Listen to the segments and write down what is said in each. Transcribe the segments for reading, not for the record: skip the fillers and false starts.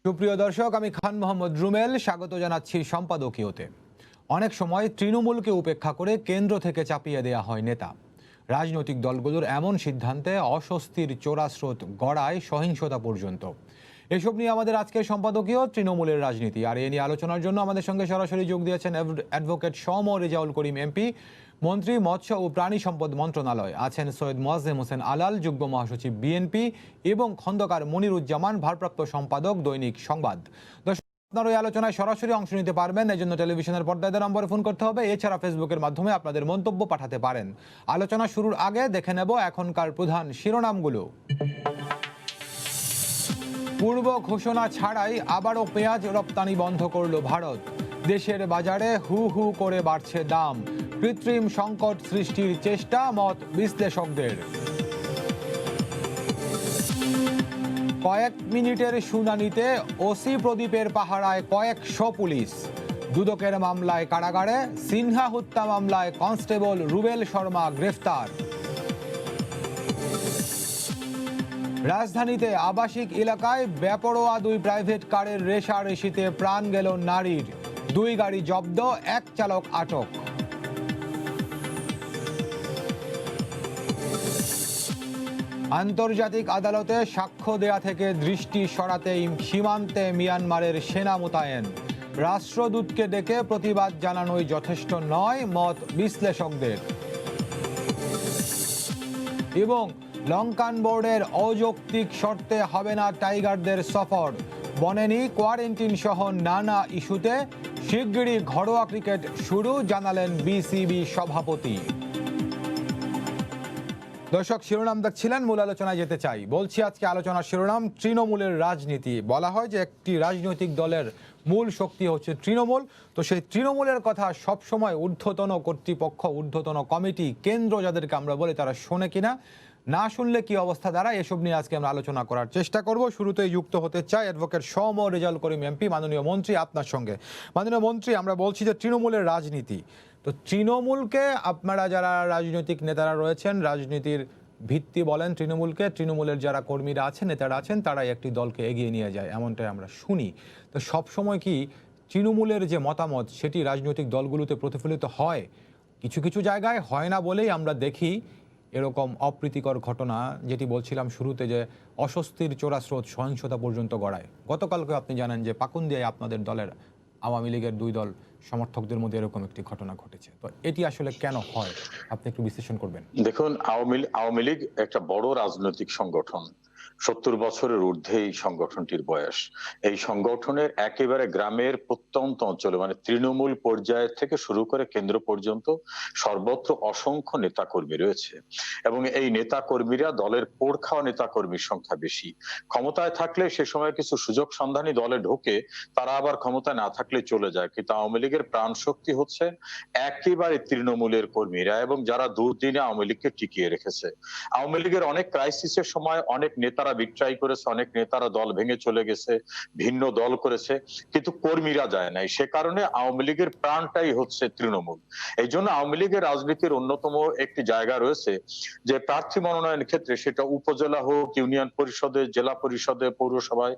সুপ্রিয় দর্শক, আমি খান মোহাম্মদ রুমেল স্বাগত জানাচ্ছি সম্পাদকীয়তে। অনেক সময় তৃণমূলকে উপেক্ষা করে কেন্দ্র থেকে চাপিয়ে দেয়া হয় নেতা। রাজনৈতিক দলগুলোর এমন সিদ্ধান্তে অস্বস্তির চোরাস্রোত গড়ায় সহিংসতা পর্যন্ত। এসব নিয়ে আমাদের আজকের সম্পাদকীয় তৃণমূলের রাজনীতি। আর এ নিয়ে আলোচনার জন্য আমাদের সঙ্গে সরাসরি যোগ দিয়েছেন অ্যাডভোকেট সম রেজাউল করিম এমপি, মন্ত্রী মৎস্য ও প্রাণী সম্পদ মন্ত্রণালয়, আছেন সৈয়দ মোয়াজ্জেম হোসেন আলাল, যুগ্ম মহাসচিব বিএনপি, এবং খন্দকার মনিরুজ্জামান, ভারপ্রাপ্ত সম্পাদক দৈনিক সংবাদ। আপনার ওই আলোচনায় সরাসরি অংশ নিতে পারবেন, এই জন্য টেলিভিশনের পর্দায় নম্বরে ফোন করতে হবে। এছাড়া ফেসবুকের মাধ্যমে আপনাদের মন্তব্য পাঠাতে পারেন। আলোচনা শুরুর আগে দেখে নেব এখনকার প্রধান শিরোনামগুলো। পূর্ব ঘোষণা ছাড়াই আবারও পেঁয়াজ রপ্তানি বন্ধ করল ভারত। দেশের বাজারে হু হু করে বাড়ছে দাম। কৃত্রিম সংকট সৃষ্টির চেষ্টা, মত বিশ্লেষকদের। কয়েক মিনিটের শুনানিতে ওসি প্রদীপের পাহারায় কয়েকশো পুলিশ। দুদকের মামলায় কারাগারে, সিনহা হত্যা মামলায় কনস্টেবল রুবেল শর্মা গ্রেফতার। রাজধানীতে আবাসিক এলাকায় বেপরোয়া দুই প্রাইভেট কারের রেষারেষিতে প্রাণ গেল নারীর। দুই গাড়ি জব্দ, এক চালক আটক। আন্তর্জাতিক আদালতে সাক্ষ্য দেয়া থেকে দৃষ্টি সরাতেই সীমান্তে মিয়ানমারের সেনা মোতায়েন। রাষ্ট্রদূতকে ডেকে প্রতিবাদ জানানোই যথেষ্ট নয়, মত বিশ্লেষকদের। এবং লঙ্কান বোর্ডের অযৌক্তিক শর্তে হবে না টাইগারদের সফর। বনেনি কোয়ারেন্টিন সহ নানা ইস্যুতে শিগগিরই ঘরোয়া ক্রিকেট শুরু, জানালেন বিসিবি সভাপতি। দর্শক, শিরোনাম দেখছিলেন, মূল আলোচনায় যেতে চাই। বলছি আজকে আলোচনার শিরোনাম তৃণমূলের রাজনীতি। বলা হয় যে একটি রাজনৈতিক দলের মূল শক্তি হচ্ছে তৃণমূল। তো সেই তৃণমূলের কথা সবসময় ঊর্ধ্বতন কর্তৃপক্ষ, ঊর্ধ্বতন কমিটি, কেন্দ্র যাদেরকে আমরা বলি, তারা শোনে কিনা, না শুনলে কি অবস্থা দাঁড়ায়, এসব নিয়ে আজকে আমরা আলোচনা করার চেষ্টা করব। শুরুতেই যুক্ত হতে চাই অ্যাডভোকেট সম রেজাউল করিম এমপি। মাননীয় মন্ত্রী, আপনার সঙ্গে। মাননীয় মন্ত্রী, আমরা বলছি যে তৃণমূলের রাজনীতি, তো তৃণমূলকে আপনারা যারা রাজনৈতিক নেতারা রয়েছেন, রাজনীতির ভিত্তি বলেন তৃণমূলকে, তৃণমূলের যারা কর্মীরা আছেন, নেতারা আছেন, তারাই একটি দলকে এগিয়ে নিয়ে যায়, এমনটাই আমরা শুনি। তো সবসময় কি তৃণমূলের যে মতামত সেটি রাজনৈতিক দলগুলোতে প্রতিফলিত হয়? কিছু কিছু জায়গায় হয় না বলেই আমরা দেখি এরকম অপ্রীতিকর ঘটনা, যেটি বলছিলাম শুরুতে, যে অস্বস্তির চোরাস্রোত সহিংসতা পর্যন্ত গড়ায়। গতকালকে আপনি জানেন যে পাকুন্দিয়ায় আপনাদের দলের আওয়ামী লীগের দুই দল সমর্থকদের মধ্যে এরকম একটি ঘটনা ঘটেছে। তো এটি আসলে কেন হয়, আপনি একটু বিশ্লেষণ করবেন। দেখুন, আওয়ামী লীগ একটা বড় রাজনৈতিক সংগঠন। 70 বছরের ঊর্ধ্বে এই সংগঠনটির বয়স। এই সংগঠনের একেবারে গ্রামের প্রত্যন্ত অঞ্চলে, মানে তৃণমূল পর্যায় থেকে শুরু করে কেন্দ্র পর্যন্ত সর্বত্র অসংখ্য নেতাকর্মী রয়েছে, এবং এই নেতাকর্মীরা দলের পোড় খাওয়া নেতাকর্মীর সংখ্যা বেশি। ক্ষমতায় থাকলে সে সময় কিছু সুযোগ সন্ধানী দলে ঢোকে, তারা আবার ক্ষমতায় না থাকলে চলে যায়। কিন্তু আওয়ামী লীগের প্রাণ শক্তি হচ্ছে একেবারে তৃণমূলের কর্মীরা, এবং যারা দুর্দিনে আওয়ামী লীগকে টিকিয়ে রেখেছে। আওয়ামী লীগের অনেক ক্রাইসিসের সময় অনেক নেতারা বিট্রাই করেছে, অনেক নেতারা দল ভেঙে চলে গেছে, ভিন্ন দল করেছে, কিন্তু কর্মীরা যায় নাই। সে কারণে আওয়ামী লীগের প্রাণটাই হচ্ছে তৃণমূল। এই জন্য আওয়ামী লীগের রাজনীতির অন্যতম একটি জায়গা রয়েছে যে প্রার্থী মনোনয়নের ক্ষেত্রে, সেটা উপজেলা হোক, ইউনিয়ন পরিষদে, জেলা পরিষদে, পৌরসভায়,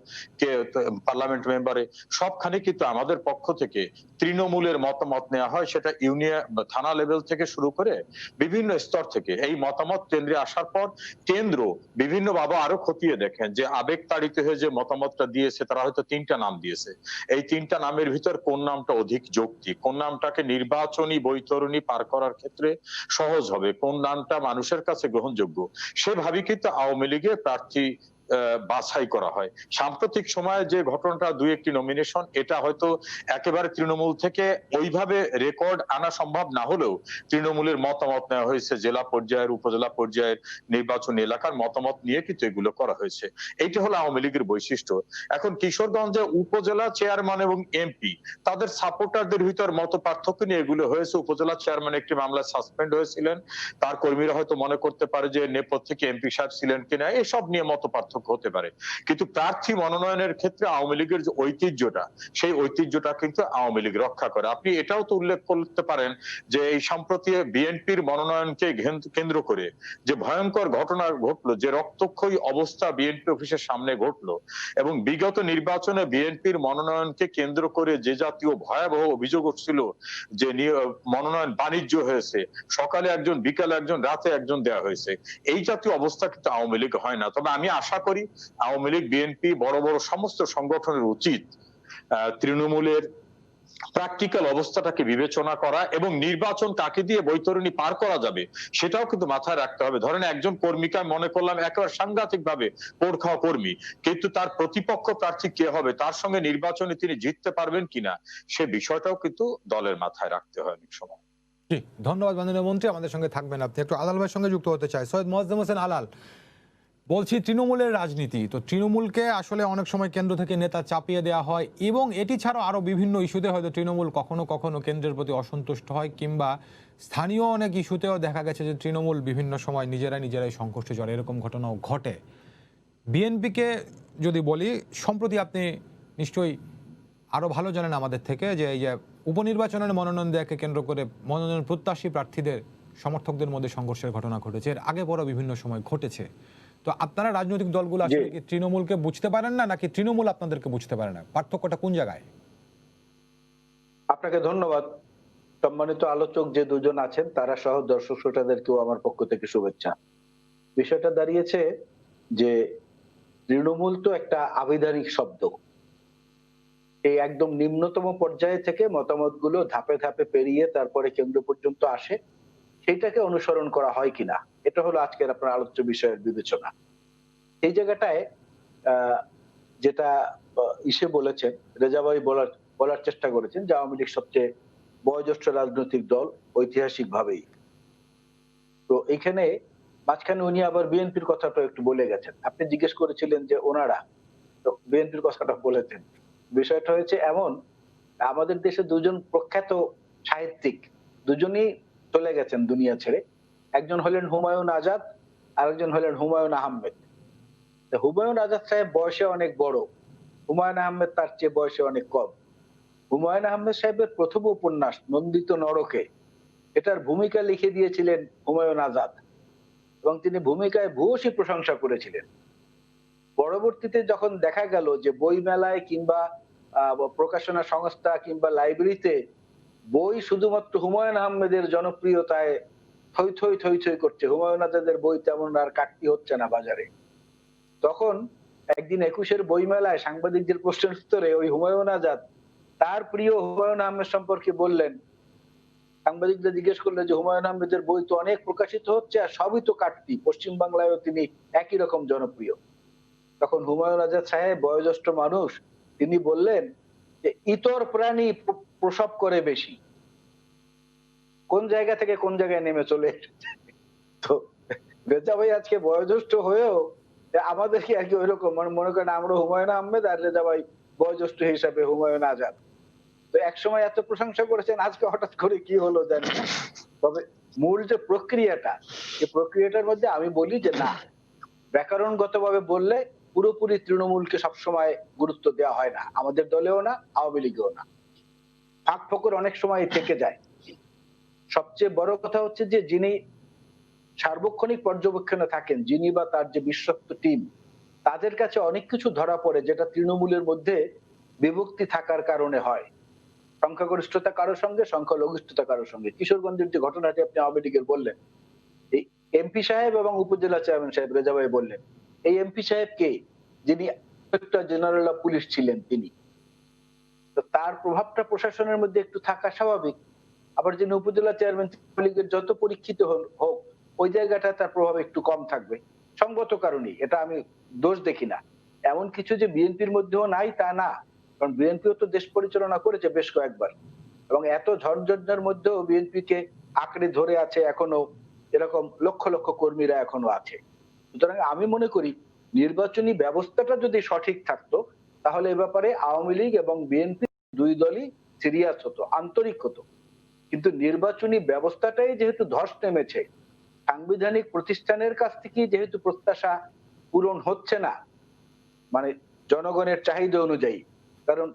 পার্লামেন্ট মেম্বারে, সবখানে কিন্তু আমাদের পক্ষ থেকে তৃণমূলের মতামত নেওয়া হয়। সেটা ইউনিয়ন, থানা লেভেল থেকে শুরু করে বিভিন্ন স্তর থেকে এই মতামত কেন্দ্রে আসার পর কেন্দ্র বিভিন্ন ভাবে আরো খতিয়ে দেখেন যে আবেগ তাড়িত হয়ে যে মতামতটা দিয়েছে, তারা হয়তো 3টা নাম দিয়েছে। এই 3টা নামের ভিতর কোন নামটা অধিক যৌক্তিক, কোন নামটাকে নির্বাচনী বৈতরণী পার করার ক্ষেত্রে সহজ হবে, কোন নামটা মানুষের কাছে গ্রহণযোগ্য, সেভাবে কিন্তু আওয়ামী লীগের প্রার্থী বাছাই করা হয়। সাম্প্রতিক সময়ে যে ঘটনাটা, 2-1টি নমিনেশন, এটা হয়তো একেবারে তৃণমূল থেকে ওইভাবে রেকর্ড আনা সম্ভব না হলেও তৃণমূলের মতামত নেওয়া হয়েছে, জেলা পর্যায়ের, উপজেলা পর্যায়ের নির্বাচনী এলাকার মতামত নিয়ে কিন্তু এগুলো করা হয়েছে। এইটা হলো আওয়ামী লীগের বৈশিষ্ট্য। এখন কিশোরগঞ্জে উপজেলা চেয়ারম্যান এবং এমপি, তাদের সাপোর্টারদের ভিতর মত পার্থক্য নিয়ে এগুলো হয়েছে। উপজেলা চেয়ারম্যান একটি মামলায় সাসপেন্ড হয়েছিলেন, তার কর্মীরা হয়তো মনে করতে পারে যে নেপথ্যে থেকে এমপি সাহেব ছিলেন কিনা, এসব নিয়ে মত পার্থক্য পার্থক্য হতে পারে, কিন্তু প্রার্থী মনোনয়নের ক্ষেত্রে আওয়ামী লীগের যে ঐতিহ্যটা, সেই ঐতিহ্যটা কিন্তু আওয়ামী লীগ রক্ষা করে। আপনি এটাও তো উল্লেখ করতে পারেন যে এই সম্প্রতি বিএনপির মনোনয়নকে কেন্দ্র করে যে ভয়ঙ্কর ঘটনা ঘটলো, যে রক্তক্ষয়ী অবস্থা বিএনপি অফিসের সামনে ঘটলো, এবং বিগত নির্বাচনে বিএনপির মনোনয়নকে কেন্দ্র করে যে জাতীয় ভয়াবহ অভিযোগ উঠছিল যে মনোনয়ন বাণিজ্য হয়েছে, সকালে একজন, বিকালে একজন, রাতে একজন দেওয়া হয়েছে, এই জাতীয় অবস্থা কিন্তু আওয়ামী লীগ হয় না। তবে আমি আশা করি আওয়ামী লীগ, বিএনপি, বড় বড় সমস্ত সংগঠনের উচিত তৃণমূলের প্র্যাকটিক্যাল অবস্থাটাকে বিবেচনা করা এবং নির্বাচন কাকে দিয়ে বৈতরণী পার করা যাবে সেটাও কিন্তু মাথায় রাখতে হবে। ধরেন একজন কর্মীকে মনে করলাম একেবারে সাংঘাতিক ভাবে পোড় খাওয়া কর্মী, কিন্তু তার প্রতিপক্ষ প্রার্থী কে হবে, তার সঙ্গে নির্বাচনে তিনি জিততে পারবেন কিনা, সে বিষয়টাও কিন্তু দলের মাথায় রাখতে হয় অনেক সময়। জি, ধন্যবাদ মাননীয় মন্ত্রী, আমাদের সঙ্গে থাকবেন আপনি। একটু আলাল ভাইয়ের সঙ্গে যুক্ত হতে চাই। সৈয়দ মোয়াজ্জেম হোসেন আলাল, বলছি তৃণমূলের রাজনীতি তো, তৃণমূলকে আসলে অনেক সময় কেন্দ্র থেকে নেতা চাপিয়ে দেওয়া হয়, এবং এটি ছাড়াও আরো বিভিন্ন ইস্যুতে হয়তো তৃণমূল কখনো কখনো কেন্দ্রের প্রতি অসন্তুষ্ট হয়, কিংবা স্থানীয় অনেক ইস্যুতেও দেখা গেছে যে তৃণমূল বিভিন্ন সময় নিজেরাই সংঘর্ষে জড়ে, এরকম ঘটনাও ঘটে। বিএনপিকে যদি বলি, সম্প্রতি আপনি নিশ্চয়ই আরো ভালো জানেন আমাদের থেকে যে এই যে উপনির্বাচনের মনোনয়ন দেয়াকে কেন্দ্র করে মনোনয়ন প্রত্যাশী প্রার্থীদের সমর্থকদের মধ্যে সংঘর্ষের ঘটনা ঘটেছে, এর আগে পরও বিভিন্ন সময় ঘটেছে। তো আপনারা রাজনৈতিক দলগুলো আসলে কি তৃণমূলকে বুঝতে পারেন না, নাকি তৃণমূল আপনাদেরকে বুঝতে পারে না? পার্থক্যটা কোন জায়গায়? আপনাকে ধন্যবাদ। সম্মানিত আলোচক যে দুজন আছেন তারা সহ দর্শক শ্রোতাদেরকেও আমার পক্ষ থেকে শুভেচ্ছা। বিষয়টা দাঁড়িয়েছে যে তৃণমূল তো একটা আবিধানিক শব্দ। এই একদম নিম্নতম পর্যায়ে থেকে মতামতগুলো ধাপে ধাপে পেরিয়ে তারপরে কেন্দ্র পর্যন্ত আসে, সেইটাকে অনুসরণ করা হয় কিনা, এটা হলো আজকের আপনার আলোচ্য বিষয়ের বিবেচনা। এই জায়গাটায় যেটা ইসে বলেছেন, রেজা ভাই বলার চেষ্টা করেছেন যে আওয়ামী লীগ সবচেয়ে বয়োজ্যেষ্ঠ রাজনৈতিক দল ঐতিহাসিক ভাবেই। তো এখানে মাঝখানে উনি আবার বিএনপির কথাটা একটু বলে গেছেন। আপনি জিজ্ঞেস করেছিলেন যে ওনারা তো বিএনপির কথাটা বলেছেন। বিষয়টা হয়েছে এমন, আমাদের দেশে দুজন প্রখ্যাত সাহিত্যিক দুজনই চলে গেছেন দুনিয়া ছেড়ে। একজন হলেন হুমায়ুন আজাদ, আরেকজন হলেন হুমায়ুন আহমেদ। হুমায়ুন আজাদ সাহেব বয়সে অনেক বড়, হুমায়ুন আহমেদ তার চেয়ে বয়সে অনেক কম। হুমায়ুন আহমেদ সাহেবের প্রথম উপন্যাস নন্দিত নরকে, এটার ভূমিকা লিখে দিয়েছিলেন হুমায়ুন আজাদ, এবং তিনি ভূমিকায় ভূয়সী প্রশংসা করেছিলেন। পরবর্তীতে যখন দেখা গেল যে বই মেলায় কিংবা প্রকাশনা সংস্থা কিংবা লাইব্রেরিতে বই শুধুমাত্র হুমায়ুন আহমেদের জনপ্রিয়তায় থই থই থই থই করছে, হুমায়ুন আজাদের বই তেমন আর কাটতি হচ্ছে না বাজারে, তখন একদিন ২১-এর বইমেলায় সাংবাদিকদের প্রশ্নের উত্তরে ওই হুমায়ুন আজাদ তার প্রিয় হুমায়ুন আহমেদ সম্পর্কে বললেন। সাংবাদিকরা জিজ্ঞেস করলেন যে হুমায়ুন আহমেদের বই তো অনেক প্রকাশিত হচ্ছে আর সবই তো কাটতি, পশ্চিম বাংলায়ও তিনি একই রকম জনপ্রিয়। তখন হুমায়ুন আজাদ সাহেব বয়োজ্যেষ্ঠ মানুষ, তিনি বললেন যে ইতর প্রাণী প্রসব করে বেশি। কোন জায়গা থেকে কোন জায়গায় নেমে চলে এসেছে। তো রেজা ভাই আজকে বয়োজ্যেষ্ঠ হয়েও আমাদেরকে আর কি ওইরকম মনে করেন আমরা হুমায়ুন আহমেদ আর রেজা ভাই বয়োজ্যেষ্ঠ হিসাবে হুমায়ুন আজাদ। তো একসময় এত প্রশংসা করেছেন, আজকে হঠাৎ করে কি হলো জানি না। তবে মূল যে প্রক্রিয়াটা, এই প্রক্রিয়াটার মধ্যে আমি বলি যে না, ব্যাকরণগত ভাবে বললে পুরোপুরি তৃণমূলকে সবসময় গুরুত্ব দেওয়া হয় না, আমাদের দলেও না, আওয়ামী লীগেও না। ফাঁক ফোকর অনেক সময় থেকে যায়। সবচেয়ে বড় কথা হচ্ছে যে যিনি সার্বক্ষণিক পর্যবেক্ষণে থাকেন, যিনি বা তার যে বিশ্বস্ত টিম, তাদের কাছে অনেক কিছু ধরা পড়ে যেটা তৃণমূলের মধ্যে বিভক্তি থাকার কারণে হয়। সংখ্যাগরিষ্ঠতা কারোর সঙ্গে, সংখ্যালঘিষ্ঠতা কারোর সঙ্গে। কিশোরগঞ্জের যে ঘটনাটি আপনি আওয়ামী লীগের বললেন, এই এমপি সাহেব এবং উপজেলা চেয়ারম্যান সাহেব, রেজা ভাই বললেন এই এমপি সাহেব কে, যিনি ইন্সপেক্টর জেনারেল অফ পুলিশ ছিলেন তিনি, তো তার প্রভাবটা প্রশাসনের মধ্যে একটু থাকা স্বাভাবিক। আবার যিনি উপজেলা চেয়ারম্যান লীগের যত পরীক্ষিত হোক, ওই জায়গাটা তার প্রভাব একটু কম থাকবে, সঙ্গত কারণেই, এটা আমি দোষ দেখি না। এমন কিছু যে বিএনপির মধ্যেও নাই তা না, কারণ বিএনপিও তো দেশ পরিচালনা করেছে বেশ কয়েকবার, এবং এত ঝড়ঝঞ্ঝার মধ্যেও বিএনপি কে আঁকড়ে ধরে আছে এখনো, এরকম লক্ষ লক্ষ কর্মীরা এখনো আছে। সুতরাং আমি মনে করি নির্বাচনী ব্যবস্থাটা যদি সঠিক থাকতো, তাহলে এ ব্যাপারে আওয়ামী লীগ এবং বিএনপি দুই দলই সিরিয়াস হতো, আন্তরিক হতো। কিন্তু নির্বাচনী ব্যবস্থাটাই যেহেতু ধস নেমেছে, সাংবিধানিক প্রতিষ্ঠানের কাছ থেকে যেহেতু প্রত্যাশা পূরণ হচ্ছে না, মানে জনগণের চাহিদা অনুযায়ী। কারণ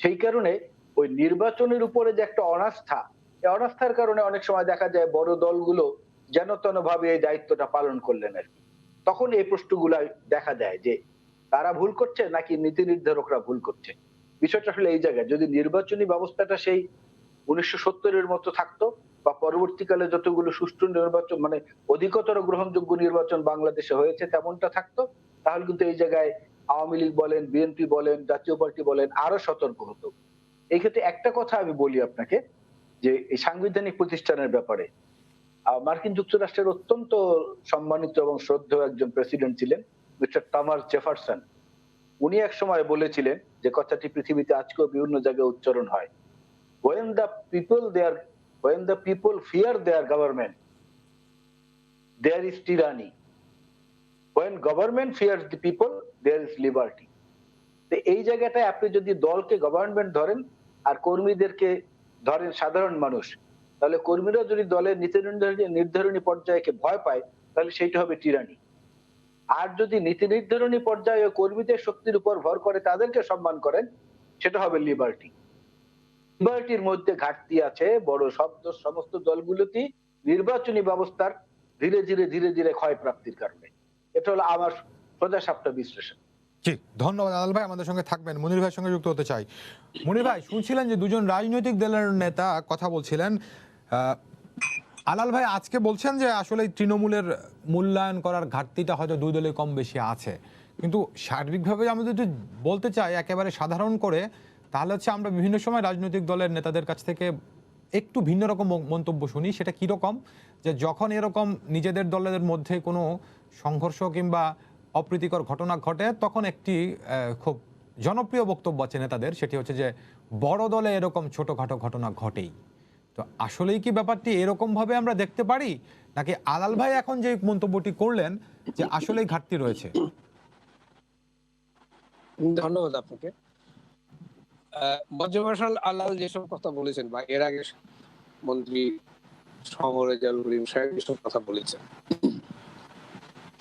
সেই কারণে ওই নির্বাচনের উপরে যে একটা অনাস্থা, এই অনাস্থার কারণে অনেক সময় দেখা যায় বড় দলগুলো যেন তেন ভাবে এই দায়িত্বটা পালন করলেন আর কি। তখন এই প্রশ্নগুলা দেখা দেয় যে তারা ভুল করছে নাকি নীতি নির্ধারকরা ভুল করছে। বিষয়টা আসলে এই জায়গায়, যদি নির্বাচনী ব্যবস্থাটা সেই 1970-এর মতো থাকতো, বা পরবর্তীকালে যতগুলো সুষ্ঠু নির্বাচন, মানে অধিকতর গ্রহণযোগ্য নির্বাচন বাংলাদেশে হয়েছে তেমনটা থাকতো, তাহলে কিন্তু এই জায়গায় আওয়ামী লীগ বলেন, বিএনপি বলেন, জাতীয় পার্টি বলেন আরো সতর্ক হতো। এই ক্ষেত্রে একটা কথা আমি বলি আপনাকে, যে এই সাংবিধানিক প্রতিষ্ঠানের ব্যাপারে মার্কিন যুক্তরাষ্ট্রের অত্যন্ত সম্মানিত এবং শ্রদ্ধেয় একজন প্রেসিডেন্ট ছিলেন, মিস্টার টমাস জেফারসন। উনি এক সময় বলেছিলেন, যে কথাটি পৃথিবীতে আজকেও বিভিন্ন জায়গায় উচ্চারণ হয়, when the people their when the people fear their government, there is tyranny. When government fears the people, there is liberty. তো এই জায়গাটায় আপনি যদি দলকে গভর্নমেন্ট ধরেন আর কর্মীদেরকে ধরেন সাধারণ মানুষ, তাহলে কর্মীরা যদি দলের নীতি নির্ধারণী পর্যায়কে ভয় পায়, তাহলে সেইটা হবে টিরানি। আর যদি নীতি নির্ধারণী পর্যায়ে কর্মীদের শক্তির উপর ভর করে তাদেরকে সম্মান করেন, সেটা হবে লিবার্টি। লিবার্টির মধ্যে ঘাটতি আছে বড় শব্দ সমস্ত দলগুলোতেই নির্বাচনী ব্যবস্থার ধীরে ধীরে ক্ষয়প্রাপ্তির কারণে। এটা হলো আমার সোজা সাপটা বিশ্লেষণ। জি, ধন্যবাদ আলাল ভাই, আমাদের সঙ্গে থাকবেন। মনির ভাইয়ের সঙ্গে যুক্ত হতে চাই। মনির ভাই, শুনছিলেন যে দুজন রাজনৈতিক দলের নেতা কথা বলছিলেন। আলাল ভাই আজকে বলছেন যে আসলে তৃণমূলের মূল্যায়ন করার ঘাটতিটা হয়তো দুই দলে কম বেশি আছে, কিন্তু সার্বিকভাবে আমরা যদি বলতে চাই একেবারে সাধারণ করে, তাহলে হচ্ছে আমরা বিভিন্ন সময় রাজনৈতিক দলের নেতাদের কাছ থেকে একটু ভিন্ন রকম মন্তব্য শুনি। সেটা কীরকম, যে যখন এরকম নিজেদের দলের মধ্যে কোনো সংঘর্ষ কিংবা অপ্রীতিকর ঘটনা ঘটে, তখন একটি খুব জনপ্রিয় বক্তব্য আছে নেতাদের, সেটি হচ্ছে যে বড় দলে এরকম ছোটখাটো ঘটনা ঘটেই। তো আসলেই কি ব্যাপারটি এরকম ভাবে আমরা দেখতে পারি, নাকি আলাল ভাই এখন যে মন্তব্যটি করলেন যে আসলেই ঘাটতি রয়েছে? ধন্যবাদ আপনাকে। মজ্জমাশাল আলাল যেসব কথা বলেছেন, বা এর আগে মন্ত্রী সমরেজাল করিম সাহেব যেসব কথা বলেছেন,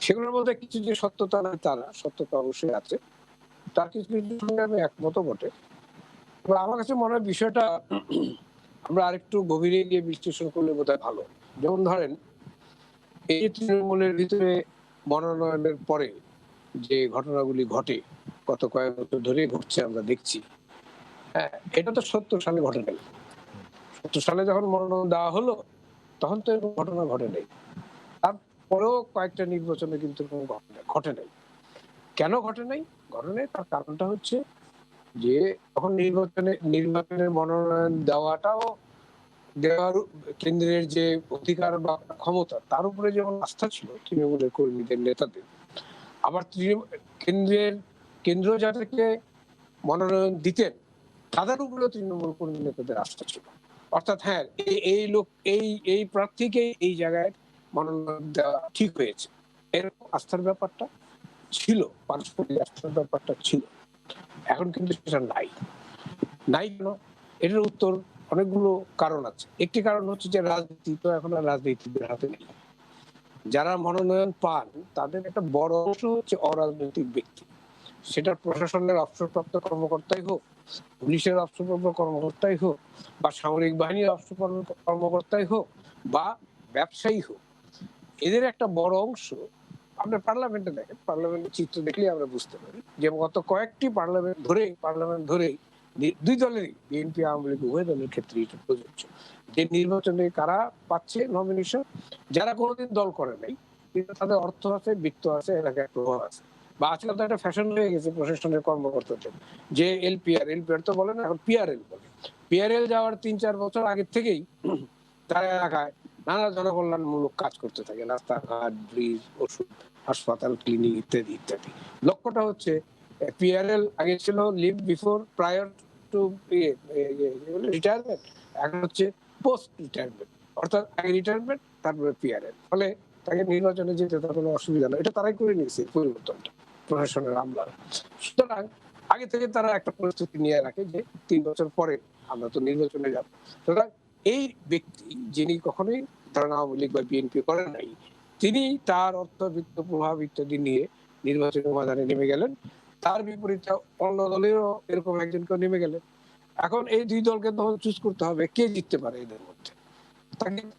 সেগুলোর মধ্যে কিছু যে সত্যতা নাই তা না, সত্যতা অবশ্যই আছে। তার কিছু কিছু সঙ্গে আমি একমত বটে। আমার কাছে মনে হয় বিষয়টা আমরা আরেকটু গভীরে গিয়ে বিশ্লেষণ করলে বোধহয় ভালো। যেমন ধরেন, এই তৃণমূলের ভিতরে মনোনয়নের পরে যে ঘটনাগুলি ঘটে, গত কয়েক বছর ধরে ঘটছে, আমরা দেখছি। হ্যাঁ, এটা তো 70 সালে ঘটে নাই। 70 সালে যখন মনোনয়ন দেওয়া হলো, তখন তো এরকম ঘটনা ঘটে নাই। তারপরেও কয়েকটা নির্বাচনে কিন্তু কোনো ঘটনা ঘটে নাই। কেন ঘটে নাই? ঘটে নাই তার কারণটা হচ্ছে যে তখন নির্বাচনের মনোনয়ন দেওয়াটাও, দেওয়ার কেন্দ্রের যে অধিকার বা ক্ষমতা, তার উপরে যেমন আস্থা ছিল তৃণমূলের কর্মীদের, নেতাদের, আবার কেন্দ্র যাদেরকে মনোনয়ন দিতেন তাদের উপরে তৃণমূল কর্মী নেতাদের আস্থা ছিল। অর্থাৎ হ্যাঁ, এই লোক এই প্রার্থীকে এই জায়গায় মনোনয়ন দেওয়া ঠিক হয়েছে, এরকম আস্থার ব্যাপারটা ছিল, পারস্পরিক আস্থার ব্যাপারটা ছিল। এখন কিন্তু সেটা নাই। কেন? এটার উত্তর অনেকগুলো কারণ আছে। একটি কারণ হচ্ছে যে রাজনীতি তো এখন আর রাজনীতিদের হাতে নেই। যারা মনোনয়ন পান তাদের একটা বড় অংশ হচ্ছে অরাজনৈতিক ব্যক্তি। সেটা প্রশাসনের অবসরপ্রাপ্ত কর্মকর্তাই হোক, পুলিশের অবসরপ্রাপ্ত কর্মকর্তাই হোক, বা সামরিক বাহিনীর অবসরপ্রাপ্ত কর্মকর্তাই হোক, বা ব্যবসায়ী হোক, এদের একটা বড় অংশ। আপনার পার্লামেন্টে দেখেন, পার্লামেন্টের চিত্র দেখলে আমরা বুঝতে পারি যে গত কয়েকটি পার্লামেন্ট ধরেই দুই দলেরই, বিএনপি আওয়ামী লীগ উভয় দলের ক্ষেত্রে এটা প্রযোজ্য, যে নির্বাচনে কারা পাচ্ছে নমিনেশন, যারা কোনোদিন দল করে নাই কিন্তু তাদের অর্থ আছে, বিত্ত আছে, এলাকায় প্রভাব আছে। বা আজকাল তো একটা ফ্যাশন হয়ে গেছে প্রশাসনের কর্মকর্তাদের, যে এলপিআর তো বলে না, এখন পিআরএল বলে। পিআরএল যাওয়ার 3-4 বছর আগে থেকেই তারা এলাকায় নানা জনকল্যাণমূলক কাজ করতে থাকে, রাস্তাঘাট, ব্রিজ, ওষুধ, হাসপাতাল, ক্লিনিক ইত্যাদি ইত্যাদি। লক্ষ্যটা হচ্ছে পিআরএল আগে ছিল leave before prior to retirement, এখন হচ্ছে পোস্ট রিটায়ারমেন্ট, অর্থাৎ আগে রিটায়ারমেন্ট তারপরে পিআরএল। ফলে তাকে নির্বাচনে যেতে তার কোনো অসুবিধা নেই। এটা তারাই করে নিয়েছে পরিবর্তনটা, প্রশাসনের আমলারা। সুতরাং আগে থেকে তারা একটা পরিস্থিতি নিয়ে রাখে যে 3 বছর পরে আমরা তো নির্বাচনে যাব। সুতরাং এই ব্যক্তি, যিনি কখনোই ধরেন আওয়ামী লীগ বা বিএনপি করেন নাই, তিনি তার অর্থবিত্ত প্রভাব ইত্যাদি নিয়ে নির্বাচনী ময়দানে নেমে গেলেন, তার বিপরীতে অন্য দলেরও এরকম একজনকে নেমে গেলেন। এখন এই দুই দলকে তখন চুজ করতে হবে কে জিততে পারে এদের মধ্যে,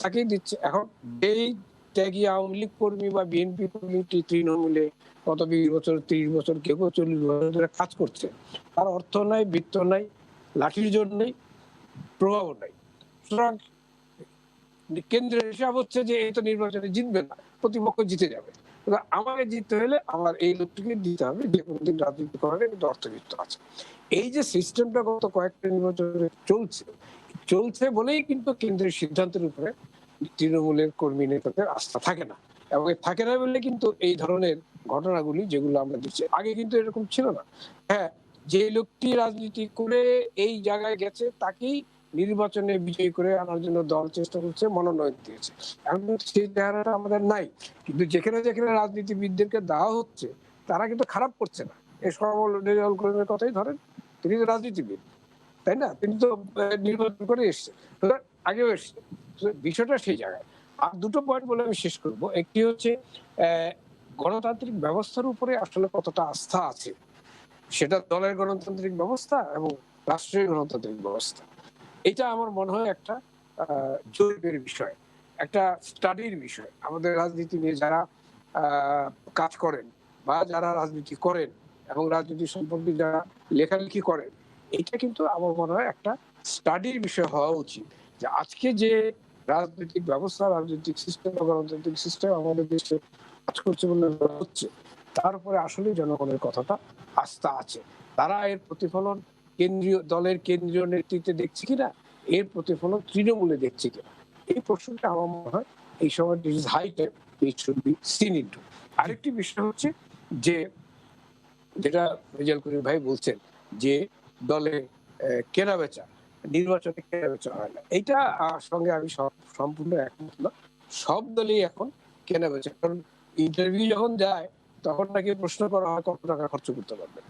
তাকেই দিচ্ছে। এখন এই ত্যাগী আওয়ামী লীগ কর্মী বা বিএনপি কর্মী তৃণমূলে গত 20 বছর 30 বছর কেউ 40 বছর ধরে কাজ করছে, তার অর্থ নাই, বৃত্ত নাই, লাঠির জোর নেই, প্রভাব নাই। সুতরাং কেন্দ্রের হিসাব হচ্ছে যে এই তো নির্বাচনে জিতবে না, প্রতিপক্ষ জিতে যাবে, আমাকে জিততে হলে আমার এই লোকটিকে দিতে হবে, যে কোনদিন রাজনীতি করার কিন্তু অর্থবিত্ত আছে। এই যে সিস্টেমটা গত কয়েকটা নির্বাচনে চলছে বলেই কিন্তু কেন্দ্রের সিদ্ধান্তের উপরে তৃণমূলের কর্মী নেতাদের আস্থা থাকে না, এবং থাকে না বলে কিন্তু এই ধরনের ঘটনাগুলি যেগুলো আমরা দেখছি, আগে কিন্তু এরকম ছিল না। হ্যাঁ, যে লোকটি রাজনীতি করে এই জায়গায় গেছে তাকেই নির্বাচনে বিজয়ী করে আনার জন্য দল চেষ্টা করছে, মনোনয়ন দিয়েছে। এখন সেই চেহারাটা আমাদের নাই, কিন্তু যেখানে যেখানে রাজনীতিবিদদেরকে দেওয়া হচ্ছে তারা কিন্তু খারাপ করছে না। এই সরল রেজাউল করিমের কথাই ধরেন, তিনি তো রাজনীতিবিদ, তাই না? তিনি তো নির্বাচন করে এসছে, আগেও এসছে, বিষয়টা সেই জায়গায়। আর দুটো পয়েন্ট বলে আমি শেষ করব। একটি হচ্ছে গণতান্ত্রিক ব্যবস্থার উপরে আসলে কতটা আস্থা আছে, সেটা দলের গণতান্ত্রিক ব্যবস্থা এবং রাষ্ট্রীয় গণতান্ত্রিক ব্যবস্থা, এটা আমার মনে হয় একটা জরিপের বিষয়, একটা স্টাডির বিষয়। আমাদের রাজনীতি নিয়ে যারা কাজ করেন বা যারা রাজনীতি করেন এবং রাজনীতি সম্পর্কে যারা লেখালেখি করেন, এটা কিন্তু আমার মনে হয় একটা স্টাডির বিষয় হওয়া উচিত, যে আজকে যে রাজনৈতিক ব্যবস্থা, রাজনৈতিক সিস্টেম বা গণতান্ত্রিক সিস্টেম আমাদের দেশে কাজ করছে বলে হচ্ছে, তার উপরে আসলে জনগণের কথাটা আস্থা আছে। তারা এর প্রতিফলন কেন্দ্রীয় দলের কেন্দ্রীয় নেতৃত্বে দেখছে কিনা, এর প্রতিফলন তৃণমূলে দেখছে কিনা, এই প্রশ্নটা আমার মনে হয় এই সময় high time it should be seen into. আরেকটি বিষয় হচ্ছে যে, যেটা রেজাউল করিম ভাই বলছেন যে দলে কেনা বেচা, নির্বাচনে কেনা বেচা হয় না, এইটা সঙ্গে আমি সম্পূর্ণ একমত না। সব দলই এখন কেনা বেচা, কারণ ইন্টারভিউ যখন যায় তখন নাকি প্রশ্ন করা হয় কত টাকা খরচ করতে পারবে।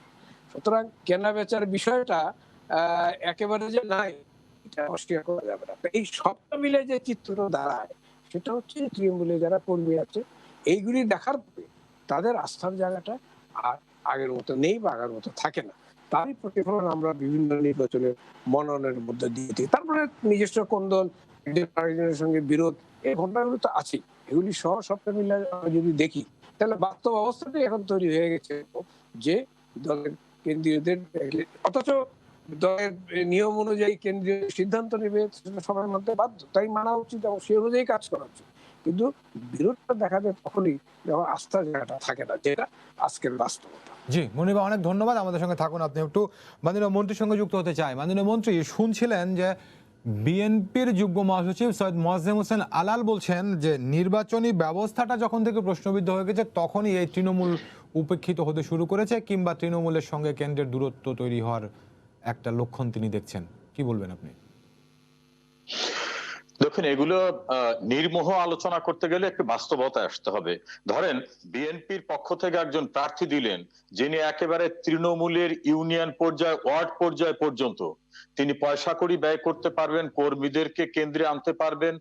সুতরাং কেনা বেচার বিষয়টা একেবারে যে নাই এটা অস্বীকার করা যাবে না। এই সবটা মিলে যে চিত্র দাঁড়ায় সেটা হচ্ছে তৃণমূলে যারা কর্মী আছে এইগুলি দেখার পরে তাদের আস্থার জায়গাটা আর আগের মতো নেই বা আগের মতো থাকে না। তারই প্রতিফলন আমরা বিভিন্ন নির্বাচনের মনোনয়নের মধ্যে দিয়ে দিই। তারপরে নিজস্ব কোন্দল, আরেকজনের সঙ্গে বিরোধ, এই ঘটনাগুলো তো আছেই। এগুলি সহ সবটা মিলে যদি দেখি তাহলে বাস্তব অবস্থাটাই এখন তৈরি হয়ে গেছে যে দলের কেন্দ্রীয়দের, অথচ দলের নিয়ম অনুযায়ী কেন্দ্রীয় সিদ্ধান্ত নেবে সেটা সবার মধ্যে বাধ্য, তাই মানা উচিত এবং সেই অনুযায়ী কাজ করা উচিত। কিন্তু বিরোধটা দেখা যায় তখনই যখন আস্থার জায়গাটা থাকে না, যেটা আজকের বাস্তবতা। জি মনিবা, অনেক ধন্যবাদ, আমাদের সঙ্গে থাকুন। আপনি একটু মাননীয় মন্ত্রীর সঙ্গে যুক্ত হতে চাই। মাননীয় মন্ত্রী, শুনছিলেন যে বিএনপির যুগ্ম মহাসচিব সৈয়দ মোয়াজ্জেম হোসেন আলাল বলছেন যে নির্বাচনী ব্যবস্থাটা যখন থেকে প্রশ্নবিদ্ধ হয়ে গেছে তখনই এই তৃণমূল উপেক্ষিত হতে শুরু করেছে, কিংবা তৃণমূলের সঙ্গে কেন্দ্রের দূরত্ব তৈরি হওয়ার একটা লক্ষণ তিনি দেখছেন। কি বলবেন আপনি? দেখুন, এগুলো নির্মোহ আলোচনা করতে গেলে একটু বাস্তবতায় আসতে হবে। ধরেন, বিএনপির পক্ষ থেকে একজন প্রার্থী দিলেন যিনি একেবারে তৃণমূলের ইউনিয়ন পর্যায়ে, ওয়ার্ড পর্যায়ে পর্যন্ত তিনি পয়সা কড়ি ব্যয় করতে পারবেন, কর্মীদেরকে কেন্দ্রে আনতে পারবেন,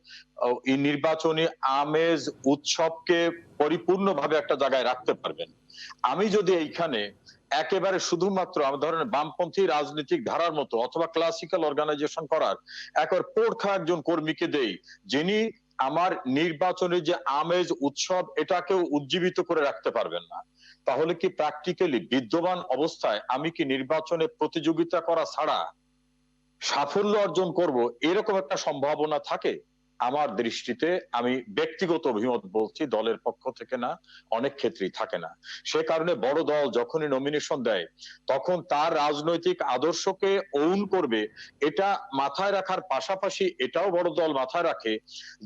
এই নির্বাচনী আমেজ উৎসবকে পরিপূর্ণভাবে একটা জায়গায় রাখতে পারবেন। আমি যদি এইখানে একেবারে শুধুমাত্র আমি ধরেন বামপন্থী রাজনৈতিক ধারার মতো অথবা ক্লাসিক্যাল অর্গানাইজেশন করার একবার পোড়খা একজন কর্মীকে দেই, যিনি আমার নির্বাচনের যে আমেজ উৎসব এটাকেও উজ্জীবিত করে রাখতে পারবেন না, তাহলে কি প্র্যাকটিক্যালি বিদ্যমান অবস্থায় আমি কি নির্বাচনে প্রতিযোগিতা করা ছাড়া সাফল্য অর্জন করব এরকম একটা সম্ভাবনা থাকে? আমার দৃষ্টিতে, আমি ব্যক্তিগত অভিমত বলছি, দলের পক্ষ থেকে না, অনেক ক্ষেত্রেই থাকে না। সে কারণে বড় দল যখনই নমিনেশন দেয় তখন তার রাজনৈতিক আদর্শকে ওন করবে এটা মাথায় রাখার পাশাপাশি এটাও বড় দল মাথায় রাখে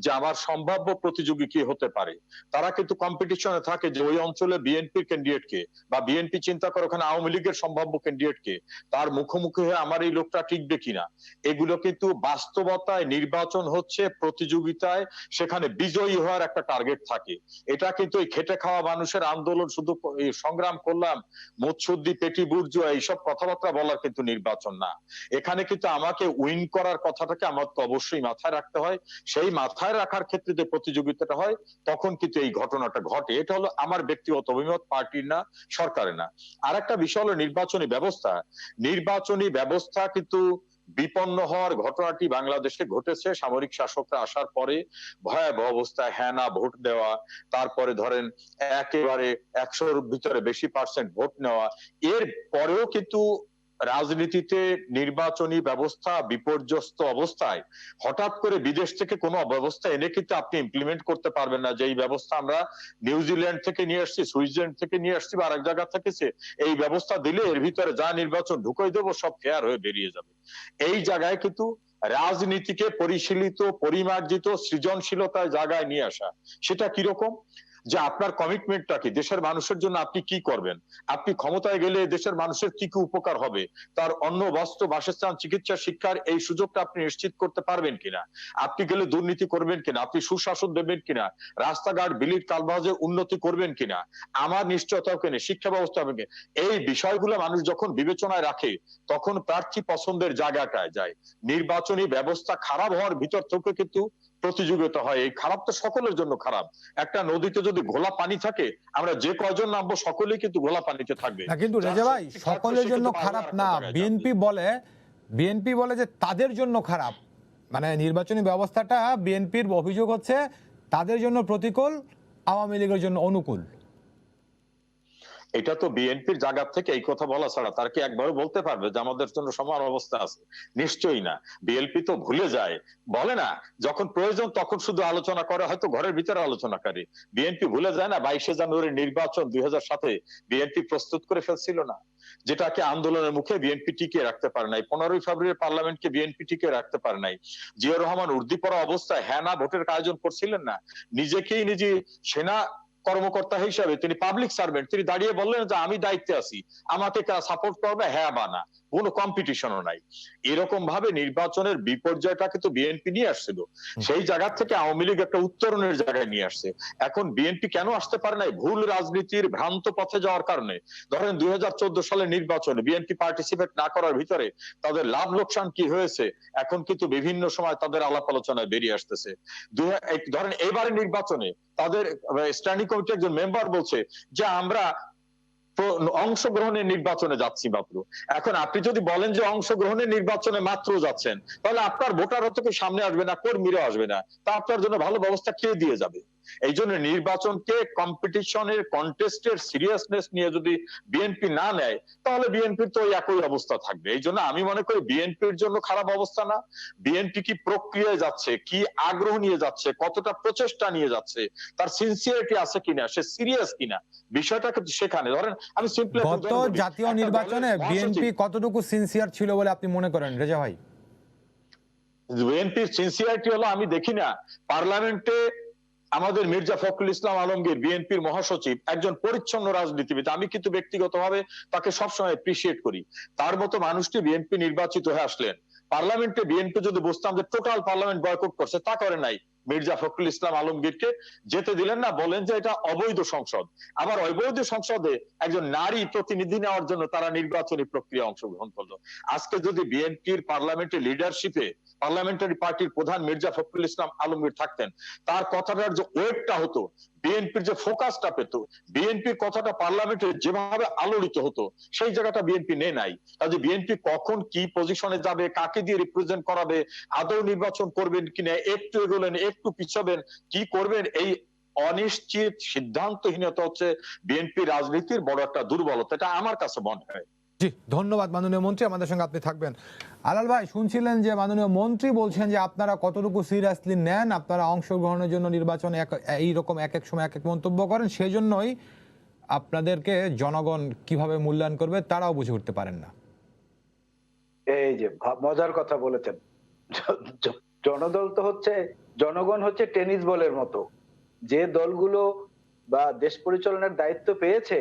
যে আমার সম্ভাব্য প্রতিযোগী কি হতে পারে। তারা কিন্তু কম্পিটিশনে থাকে যে ওই অঞ্চলে বিএনপির ক্যান্ডিডেটকে, বা বিএনপি চিন্তা করে ওখানে আওয়ামী লীগের সম্ভাব্য ক্যান্ডিডেটকে, তার মুখোমুখি হয়ে আমার এই লোকটা টিকবে কিনা। এগুলো কিন্তু বাস্তবতায় নির্বাচন হচ্ছে প্রতি প্রতিযোগিতায় সেখানে বিজয়ী হওয়ার একটা টার্গেট থাকে। এটা কিন্তু এই খেটে খাওয়া মানুষের আন্দোলন, শুধু এই সংগ্রাম করলাম, মুৎসুদ্দি পেটি বুর্জোয়া এইসব কথাবার্তা বলার কিন্তু নির্বাচন না। এখানে কিন্তু আমাকে উইন করার কথাটাকে আমাকে অবশ্যই মাথায় রাখতে হয়। সেই মাথায় রাখার ক্ষেত্রে যে প্রতিযোগিতাটা হয়, তখন কিন্তু এই ঘটনাটা ঘটে। এটা হলো আমার ব্যক্তিগত অভিমত, পার্টির না, সরকারের না। আর একটা বিষয় হলো নির্বাচনী ব্যবস্থা। নির্বাচনী ব্যবস্থা কিন্তু বিপন্ন হওয়ার ঘটনাটি বাংলাদেশে ঘটেছে সামরিক শাসকরা আসার পরে। ভয়াবহ অবস্থায় হ্যাঁ না ভোট দেওয়া, তারপরে ধরেন একেবারে 100-র ভিতরে বেশি পার্সেন্ট ভোট নেওয়া। এর পরেও কিন্তু রাজনীতিতে নির্বাচনী ব্যবস্থা বিপর্যস্ত অবস্থায় হঠাৎ করে বিদেশ থেকে কোনো ব্যবস্থা এনে কিন্তু আপনি ইমপ্লিমেন্ট করতে পারবেন না। যে এই ব্যবস্থা আমরা নিউজিল্যান্ড থেকে নিয়ে আসছি, সুইজারল্যান্ড থেকে নিয়ে আসছি বা আরেক জায়গা থেকে, এই ব্যবস্থা দিলে এর ভিতরে যা নির্বাচন ঢুকাই দেবো সব ফেয়ার হয়ে বেরিয়ে যাবে। এই জায়গায় কিন্তু রাজনীতিকে পরিশীলিত, পরিমার্জিত, সৃজনশীলতার জায়গায় নিয়ে আসা, সেটা কিরকম? যে আপনার কমিটমেন্টটা কি, দেশের মানুষের জন্য আপনি কি করবেন, আপনি ক্ষমতায় গেলে দেশের মানুষের কি কি উপকার হবে, তার অন্ন, বস্ত্র, বাসস্থান, চিকিৎসা, শিক্ষার এই সুযোগটা আপনি নিশ্চিত করতে পারবেন কিনা, আপনি গেলে দুর্নীতি করবেন কিনা, আপনি সুশাসন দেবেন কিনা, রাস্তাঘাট, বিলিট, কালভার্টের উন্নতি করবেন কিনা, আমার নিশ্চয়তা কিনা, শিক্ষা ব্যবস্থা হবে কিনা, এই বিষয়গুলো মানুষ যখন বিবেচনায় রাখে তখন প্রার্থী পছন্দের জায়গাটায় যায়। নির্বাচনী ব্যবস্থা খারাপ হওয়ার ভিতর থেকে কিন্তু প্রতিযোগিতা হয়। এই খারাপ তো সকলের জন্য খারাপ। একটা নদীতে যদি ঘোলা পানি থাকে, আমরা যে কয়জন নামবো সকলেই কিন্তু ঘোলা পানিতে থাকবে না, কিন্তু রেজা ভাই সকলের জন্য খারাপ না। বিএনপি বলে যে তাদের জন্য খারাপ, মানে নির্বাচনী ব্যবস্থাটা বিএনপির অভিযোগ হচ্ছে তাদের জন্য প্রতিকূল, আওয়ামী লীগের জন্য অনুকূল। এটা তো বিএনপির জায়গা থেকে এই কথা বলা ছাড়া তার কি একবারও বলতে পারবে যে আমাদের জন্য সমান অবস্থা আছে? নিশ্চয়ই না। বিএনপি তো ভুলে যায়, বলে না যখন প্রয়োজন তখন শুধু আলোচনা করে, হয়তো ঘরের ভিতরে আলোচনা করে। বিএনপি ভুলে যায় না 22শে জানুয়ারি নির্বাচন 2007-এ বিএনপি প্রস্তুত করে ফেলছিল না, যেটাকে আন্দোলনের মুখে বিএনপি টিকিয়ে রাখতে পারে নাই। 15ই ফেব্রুয়ারি পার্লামেন্টকে বিএনপি টিকিয়ে রাখতে পারে নাই। জিয়াউর রহমান উর্দি পড়া অবস্থায় হ্যাঁ না ভোটের আয়োজন করছিলেন না। নিজেকেই নিজে সেনা কর্মকর্তা হিসাবে তিনি পাবলিক সার্ভেন্ট, তিনি দাঁড়িয়ে বললেন যে আমি দায়িত্বে আছি, আমাকে সাপোর্ট করবে, হ্যাঁ বা না, কোনো কম্পিটিশনও নাই। এরকম ভাবে নির্বাচনের বিপর্যয়টা কিন্তু বিএনপি নিয়ে আসছিল। সেই জায়গা থেকে আওয়ামী লীগ একটা উত্তরণের জায়গায় নিয়ে আসছে। এখন বিএনপি কেন আসতে পারে নাই? ভুল রাজনীতির ভ্রান্ত পথে যাওয়ার কারণে। ধরেন 2014 সালের নির্বাচনে বিএনপি পার্টিসিপেট না করার ভিতরে তাদের লাভ লোকসান কি হয়েছে এখন কিন্তু বিভিন্ন সময় তাদের আলাপ আলোচনায় বেরিয়ে আসতেছে। ধরেন এবারে নির্বাচনে তাদের স্ট্যান্ডিং কমিটির একজন মেম্বার বলছে যে আমরা অংশগ্রহণের নির্বাচনে যাচ্ছি মাত্র। এখন আপনি যদি বলেন যে অংশগ্রহণের নির্বাচনে মাত্র যাচ্ছেন, তাহলে আপনার ভোটারও তো সামনে আসবে না, কর্মীরাও আসবে না, তা আপনার জন্য ভালো ব্যবস্থা কে দিয়ে যাবে? এই জন্য নির্বাচনকে কম্পিটিশনের, কন্টেস্টের সিরিয়াসনেস নিয়ে যদি বিএনপি না নেয়, তাহলে বিএনপির তো একই অবস্থা থাকবে। এই জন্য আমি মনে করি বিএনপির জন্য খারাপ অবস্থা না। বিএনপি কি প্রক্রিয়ায় যাচ্ছে, কি আগ্রহ নিয়ে যাচ্ছে, কতটা প্রচেষ্টা নিয়ে যাচ্ছে, তার সিনসিয়ারিটি আছে কিনা, সে সিরিয়াস কিনা, বিষয়টা কিন্তু সেখানে। ধরেন আমি সিম্পলি গত জাতীয় নির্বাচনে বিএনপি কতটুকু সিনসিয়ার ছিল বলে আপনি মনে করেন রেজা ভাই? বিএনপির সিনসিয়ারিটি হলো, আমি দেখি না পার্লামেন্টে আমাদের মির্জা ফখরুল ইসলাম আলমগীর বিএনপির মহাসচিব একজন পরিচ্ছন্ন রাজনীতিবিদ, আমি কিন্তু ব্যক্তিগতভাবে তাকে সবসময় অ্যাপ্রিসিয়েট করি। তার মতো মানুষটি বিএনপি নির্বাচিত হয়ে আসলেন। পার্লামেন্টে বিএনপি যদি বুঝতাম যে টোটাল পার্লামেন্ট বয়কট করছে, তা করে নাই। মির্জা ফখরুল ইসলাম আলমগীরকে যেতে দিলেন না, বলেন যে এটা অবৈধ সংসদ। আবার অবৈধ সংসদে একজন নারী প্রতিনিধি নেওয়ার জন্য তারা নির্বাচনী প্রক্রিয়া অংশগ্রহণ করলো। আজকে যদি বিএনপির পার্লামেন্টের লিডারশিপে পার্লামেন্টারি পার্টির প্রধান মির্জা ফখরুল ইসলাম আলমগীর থাকতেন, তার কথাটার যে ওয়েটটা হতো, বিএনপির যে ফোকাসটা পেত, বিএনপির কথাটা পার্লামেন্টে যেভাবে আলোড়িত হতো, সেই জায়গাটা বিএনপি নেই নাই। কাজে বিএনপি কখন কি পজিশনে যাবে, কাকে দিয়ে রিপ্রেজেন্ট করাবে, আদৌ নির্বাচন করবেন কিনা, একটু এগোলেন একটু পিছাবেন, কি করবেন, এই অনিশ্চিত সিদ্ধান্তহীনতা হচ্ছে বিএনপি রাজনীতির বড় একটা দুর্বলতা, এটা আমার কাছে মনে হয়। জি, ধন্যবাদ মাননীয় মন্ত্রী, আমাদের সঙ্গে আপনি থাকবেন। আলাল ভাই, শুনছিলেন যে মাননীয় মন্ত্রী বলছেন যে আপনারা কতটুকু সিরিয়াসলি নেন, আপনারা অংশগ্রহণের জন্য নির্বাচনে এইরকম এক এক সময় এক এক মন্তব্য করেন, সেই জন্যই আপনাদেরকে জনগণ কিভাবে মূল্যায়ন করবে তারাও বুঝে উঠতে পারেন না। এই যে মজার কথা বলেছেন, জনদল তো হচ্ছে, জনগণ হচ্ছে টেনিস বলের মতো, যে দলগুলো বা দেশ পরিচালনার দায়িত্ব পেয়েছে,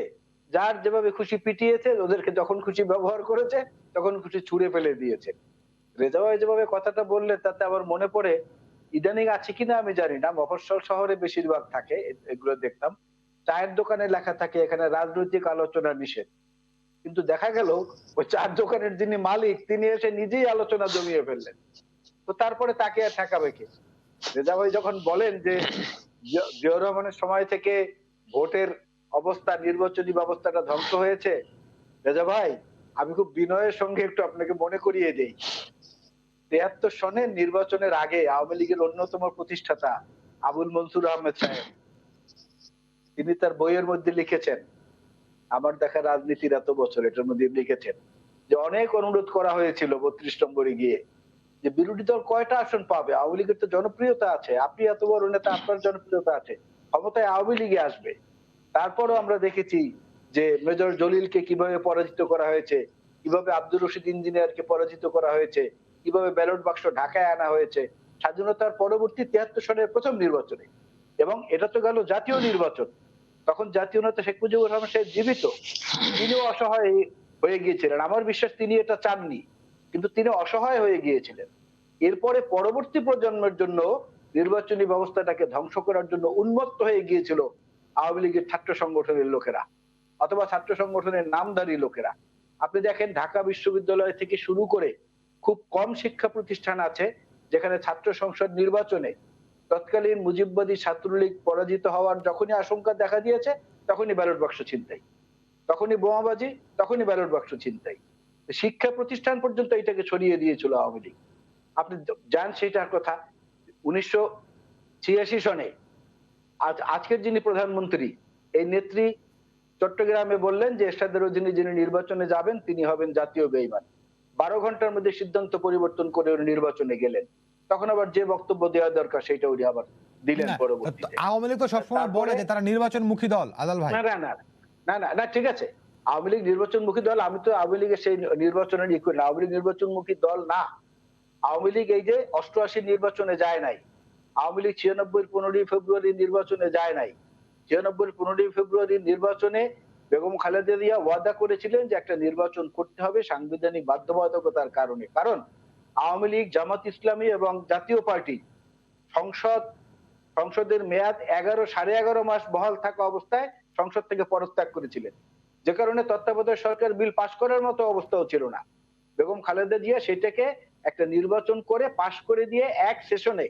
যার যেভাবে খুশি পিটিয়েছে, ওদেরকে যখন খুশি ব্যবহার করেছে, তখন খুশি ছুঁড়ে ফেলে দিয়েছে। রেজা ভাই যেভাবে কথাটা বললে তাতে আবার মনে পড়ে ইদানিং আছে কিনা আমি জানি না, মফস্বল শহরে বেশিরভাগ থাকে, এগুলো দেখতাম। চায়ের দোকানে লেখা থাকে এখানে রাজনৈতিক আলোচনা নিষেধ, কিন্তু দেখা গেল ওই চার দোকানের যিনি মালিক তিনি এসে নিজেই আলোচনা জমিয়ে ফেললেন। তো তারপরে তাকে আর ঠেকাবে কে? রেজা ভাই যখন বলেন যে জিয়াউর রহমানের সময় থেকে ভোটের অবস্থা, নির্বাচনী ব্যবস্থাটা ধ্বংস হয়েছে, রেজা ভাই আমি খুব বিনয়ের সঙ্গে একটু আপনাকে মনে করিয়ে দেই, ৭৩ সনের নির্বাচনের আগে আওয়ামী লীগের অন্যতম প্রতিষ্ঠাতা আবুল মনসুর আহমেদ সাহেব তিনি তার বইয়ের মধ্যে লিখেছেন, আমার দেখা রাজনীতির এত বছর, এটার মধ্যে লিখেছেন যে অনেক অনুরোধ করা হয়েছিল ৩২ নম্বরে গিয়ে যে বিরোধী দল কয়টা আসন পাবে, আওয়ামী লীগের তো জনপ্রিয়তা আছে, আপনি এত বড় নেতা, আপনার জনপ্রিয়তা আছে, ক্ষমতায় আওয়ামী লীগে আসবে। তারপরও আমরা দেখেছি যে মেজর জলিলকে কিভাবে পরাজিত করা হয়েছে, কিভাবে আব্দুর রশিদ ইঞ্জিনিয়ারকে পরাজিত করা হয়েছে, কিভাবে ব্যালট বাক্স ঢাকায় আনা হয়েছে স্বাধীনতার পরবর্তী ৭৩ সনের প্রথম নির্বাচনে। এবং এটা তো গেল জাতীয় নির্বাচন, তখন জাতীয় নেতা শেখ মুজিবুর রহমান সাহেব জীবিত, তিনিও অসহায় হয়ে গিয়েছিলেন। আমার বিশ্বাস তিনি এটা চাননি, কিন্তু তিনি অসহায় হয়ে গিয়েছিলেন। এরপরে পরবর্তী প্রজন্মের জন্য নির্বাচনী ব্যবস্থাটাকে ধ্বংস করার জন্য উন্মত্ত হয়ে গিয়েছিল আওয়ামী লীগের ছাত্র সংগঠনের লোকেরা অথবা ছাত্র সংগঠনের নামধারী লোকেরা। আপনি দেখেন ঢাকা বিশ্ববিদ্যালয় থেকে শুরু করে খুব কম শিক্ষা প্রতিষ্ঠান আছে যেখানে ছাত্র সংসদ নির্বাচনে তৎকালীন মুজিববাদী ছাত্রলীগ পরাজিত হওয়ার যখনই আশঙ্কা দেখা দিয়েছে তখনই ব্যালট বাক্স ছিনতাই, তখনই বোমাবাজি, তখনই ব্যালট বাক্স ছিনতাই। শিক্ষা প্রতিষ্ঠান পর্যন্ত এটাকে ছড়িয়ে দিয়েছিল আওয়ামী লীগ। আপনি জান সেটার কথা, ১৯৮৬ সনে আজকের যিনি প্রধানমন্ত্রী এই নেত্রী চট্টগ্রামে বললেন যে এরশাদের অধীনে যিনি নির্বাচনে যাবেন তিনি হবেন জাতীয় বেঈমান। ১২ ঘন্টার মধ্যে সিদ্ধান্ত পরিবর্তন করে উনি নির্বাচনে গেলেন। তখন আবার যে বক্তব্য দেওয়া দরকার সেটা উনি আবার দিলেন পরবর্তীতে। আওয়ামী লীগ তো সবসময় বলে যে তারা নির্বাচনমুখী দল। আদাল ভাই, না না না না না না ঠিক আছে, আওয়ামী লীগ নির্বাচনমুখী দল, আমি তো আওয়ামী লীগের সেই নির্বাচনের ই করি না, আওয়ামী লীগ নির্বাচনমুখী দল না। আওয়ামী লীগ এই যে ৮৮ নির্বাচনে যায় নাই, আওয়ামী লীগ ৯৬ 15 ফেব্রুয়ারি নির্বাচনে যায় নাই। ৯৬ 15 ফেব্রুয়ারি নির্বাচনে বেগম খালেদা জিয়া ওয়াদা করেছিলেন যে একটা নির্বাচন করতে হবে সাংবিধানিক বাধ্যবাধকতার কারণে, কারণ আওয়ামী লীগ, জামাত ইসলামী এবং জাতীয় পার্টি সংসদের মেয়াদ ১১.৫ মাস বহাল থাকা অবস্থায় সংসদ থেকে পদত্যাগ করেছিলেন, যে কারণে তত্ত্বাবধায়ক সরকার বিল পাশ করার মতো অবস্থাও ছিল না। বেগম খালেদা জিয়া সেটাকে একটা নির্বাচন করে পাশ করে দিয়ে এক সেশনে,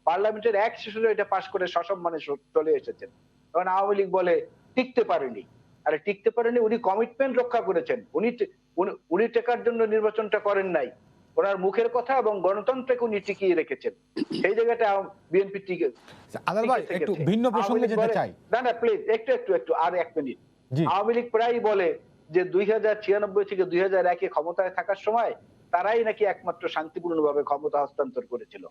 পার্লামেন্টের এক সেশনে এটা পাশ করে সসম্মানে চলে এসেছেন। তখন আওয়ামী লীগ বলে টিকতে পারেনি। আরে টিকতে পারেনি, উনি কমিটমেন্ট রক্ষা করেছেন, উনি টেকার জন্য নির্বাচনটা করেন নাই, ওনার মুখের কথা এবং গণতন্ত্রকে উনি টিকিয়ে রেখেছেন। সেই জায়গাটা বিএনপি টিকে। আদাল ভাই একটু ভিন্ন প্রসঙ্গে যেতে চাই। না না প্লিজ একটু আর ১ মিনিট। আওয়ামী লীগ প্রায় বলে যে ২০৯৬ থেকে ২০০১ ক্ষমতায় থাকার সময় তারাই নাকি একমাত্র শান্তিপূর্ণভাবে ক্ষমতা হস্তান্তর করেছিল।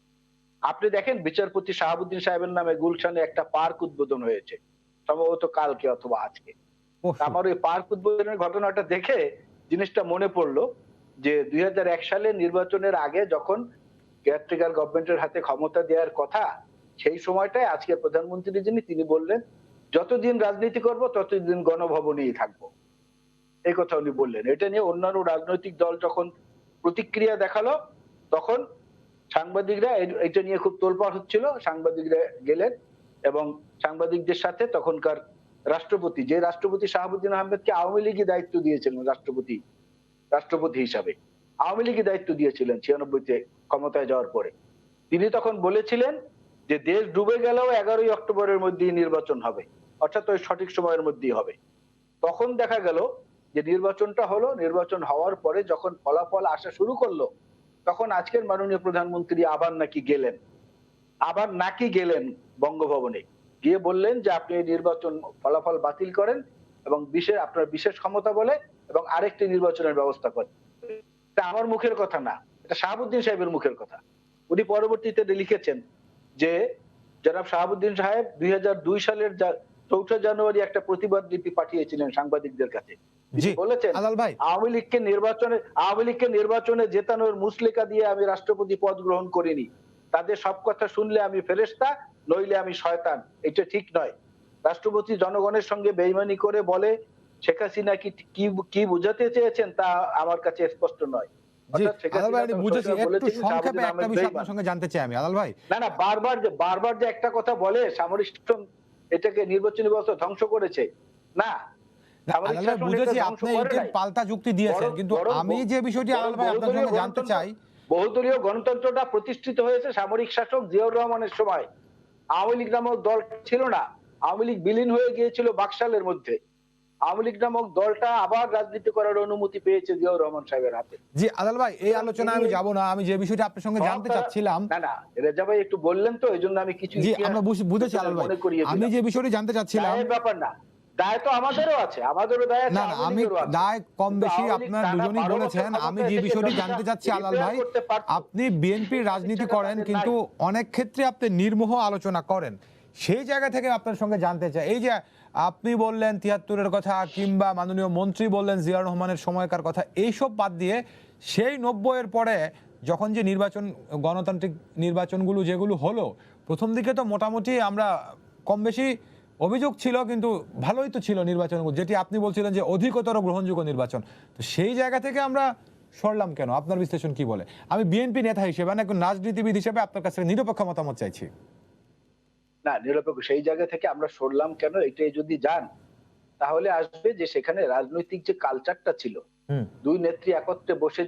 আপনি দেখেন বিচারপতি শাহাবুদ্দিন সাহেবের নামে গুলশানে একটা পার্ক উদ্বোধন হয়েছে, সম্ভবত কালকে অথবা আজকে। আমার ওই পার্ক উদ্বোধনের ঘটনাটা দেখে জিনিসটা মনে পড়লো যে ২০০১ সালে নির্বাচনের আগে যখন কেয়ারটেকার গভর্নমেন্টের হাতে ক্ষমতা দেওয়ার কথা, সেই সময়টায় আজকে প্রধানমন্ত্রী যিনি তিনি বললেন যতদিন রাজনীতি করব ততদিন গণভবনেই থাকবো, এই কথা উনি বললেন। এটা নিয়ে অন্যান্য রাজনৈতিক দল যখন প্রতিক্রিয়া দেখালো তখন সাংবাদিকরা এটা নিয়ে খুব তোলপাড় হচ্ছিল, সাংবাদিকরা গেলেন এবং সাংবাদিকদের সাথে তখনকার রাষ্ট্রপতি, যে রাষ্ট্রপতি শাহাবুদ্দিন আহমেদকে আওয়ামী লীগই দায়িত্ব দিয়েছিলেন রাষ্ট্রপতি হিসাবে, আওয়ামী লীগই দায়িত্ব দিয়েছিলেন ৯৬-তে ক্ষমতায় যাওয়ার পরে, তিনি তখন বলেছিলেন যে দেশ ডুবে গেলেও ১১ই অক্টোবরের মধ্যেই নির্বাচন হবে, অর্থাৎ ওই সঠিক সময়ের মধ্যেই হবে। তখন দেখা গেল যে নির্বাচনটা হলো, নির্বাচন হওয়ার পরে যখন ফলাফল আসা শুরু করলো তখন আজকের মাননীয় প্রধানমন্ত্রী আবার নাকি গেলেন বঙ্গভবনে, গিয়ে বললেন যে আপনি নির্বাচন ফলাফল বাতিল করেন এবং আপনার বিশেষ ক্ষমতা বলে এবং আরেকটি নির্বাচনের ব্যবস্থা করেন। এটা আমার মুখের কথা না, এটা শাহাবুদ্দিন সাহেবের মুখের কথা। উনি পরবর্তীতে লিখেছেন যে জনাব শাহাবুদ্দিন সাহেব ২০০২ সালের ৪ঠা জানুয়ারি একটা প্রতিবাদ লিপি পাঠিয়েছিলেন সাংবাদিকদের কাছে, বলেছেন আওয়ামী লীগকে নির্বাচনে জেতানোর মুসলেকা দিয়ে আমি রাষ্ট্রপতি পদ গ্রহণ করিনি, তাদের সব কথা শুনলে আমি ফেরেশতা, নইলে আমি শয়তান, এটা ঠিক নয়। রাষ্ট্রপতি জনগণের সঙ্গে বেইমানি করে বলে শেখ হাসিনা কি বোঝাতে চেয়েছেন তা আমার কাছে স্পষ্ট নয়। জি অর্থাৎ শেখ আলাল ভাই হাসিনা আমি তখন বুঝেছি, সবসময় একটু বলেছেন সংক্ষেপে শাহাবুদ্দিন একটা আহমেদ বিষয় বেঈমান। আপনার সঙ্গে জানতে চাই আমি আলাল ভাই। না বারবার যে একটা কথা বলে সামরিক শাসন এটাকে নির্বাচনী ব্যবস্থা ধ্বংস করেছে, না, না সামরিক আলাল ভাই শাসন এটা বুঝেছি ধ্বংস আপনি করে এইটার নাই। পাল্টা যুক্তি দিয়েছেন, বরং কিন্তু বরং আমি যে বিষয়টি বরং আলাল ভাই আপনার সঙ্গে জানতে চাই। বহুদলীয় গণতন্ত্রটা প্রতিষ্ঠিত হয়েছে সামরিক শাসক জিয়াউর রহমানের সময়। আওয়ামী লীগ নামক দল ছিল না, আওয়ামী লীগ বিলীন হয়ে গিয়েছিল বাকশালের মধ্যে। আওয়ামী লীগ নামক দলটা আবার রাজনীতি করার অনুমতি পেয়েছে জিয়াউর রহমান সাহেবের হাতে। জি আলাল ভাই এই সুতরাং আলোচনায় তিনি আমি যাব না, আমি যে বিষয়টি আপনার সঙ্গে সব জানতে তারা চাচ্ছিলাম। না রেজা ভাই একটু বললেন তো, এই জন্য আমি কিছু জি ইতিহাস আমরা বুঝেছি আলাল ভাই, মনে করিয়ে আমি দিলাম। যে বিষয়টি জানতে চাচ্ছিলাম। দায়ের ব্যাপার না, দায় তো আমাদেরও আছে, আমাদেরও দায় আছে, না না আওয়ামী আমি লীগেরও আছে। দায় কম কিন্তু বেশি আওয়ামী লীগ আপনার টানা দুজনেই 12 বছর বলেছেন। আমি ক্ষমতায় যে থেকে বিষয়টি যতটা জানতে চাচ্ছি আলাল repair ভাই, করতে পারত, আপনি বিএনপির সেই রাজনীতি প্রতিষ্ঠাটা করেন তাদের কিন্তু নাই। অনেক ক্ষেত্রে আপনি নির্মোহ আলোচনা করেন। সেই জায়গা থেকে আপনার সঙ্গে জানতে চাই, এই যে আপনি বললেন ৭৩-এর কথা, কিংবা মাননীয় মন্ত্রী বললেন জিয়া রহমানের সময়কার কথা, এইসব বাদ দিয়ে সেই ৯০-এর পরে যখন যে নির্বাচন, গণতান্ত্রিক নির্বাচনগুলো যেগুলো হলো, প্রথম দিকে তো মোটামুটি আমরা কম বেশি অভিযোগ ছিল, কিন্তু ভালোই তো ছিল নির্বাচনগুলো, যেটি আপনি বলছিলেন যে অধিকতর গ্রহণযোগ্য নির্বাচন। তো সেই জায়গা থেকে আমরা সরলাম কেন? আপনার বিশ্লেষণ কি বলে? আমি বিএনপি নেতা হিসেবে, মানে একজন রাজনীতিবিদ হিসেবে আপনার কাছে নিরপেক্ষ মতামত চাইছি। না, নিরপেক্ষ সেই জায়গা থেকে আমরা সরলাম কেন, এটাই যদি যান তাহলে আসবে যে সেখানে রাজনৈতিক যে কালচারটা ছিল, হুম দুই নেত্রী একত্রে বসে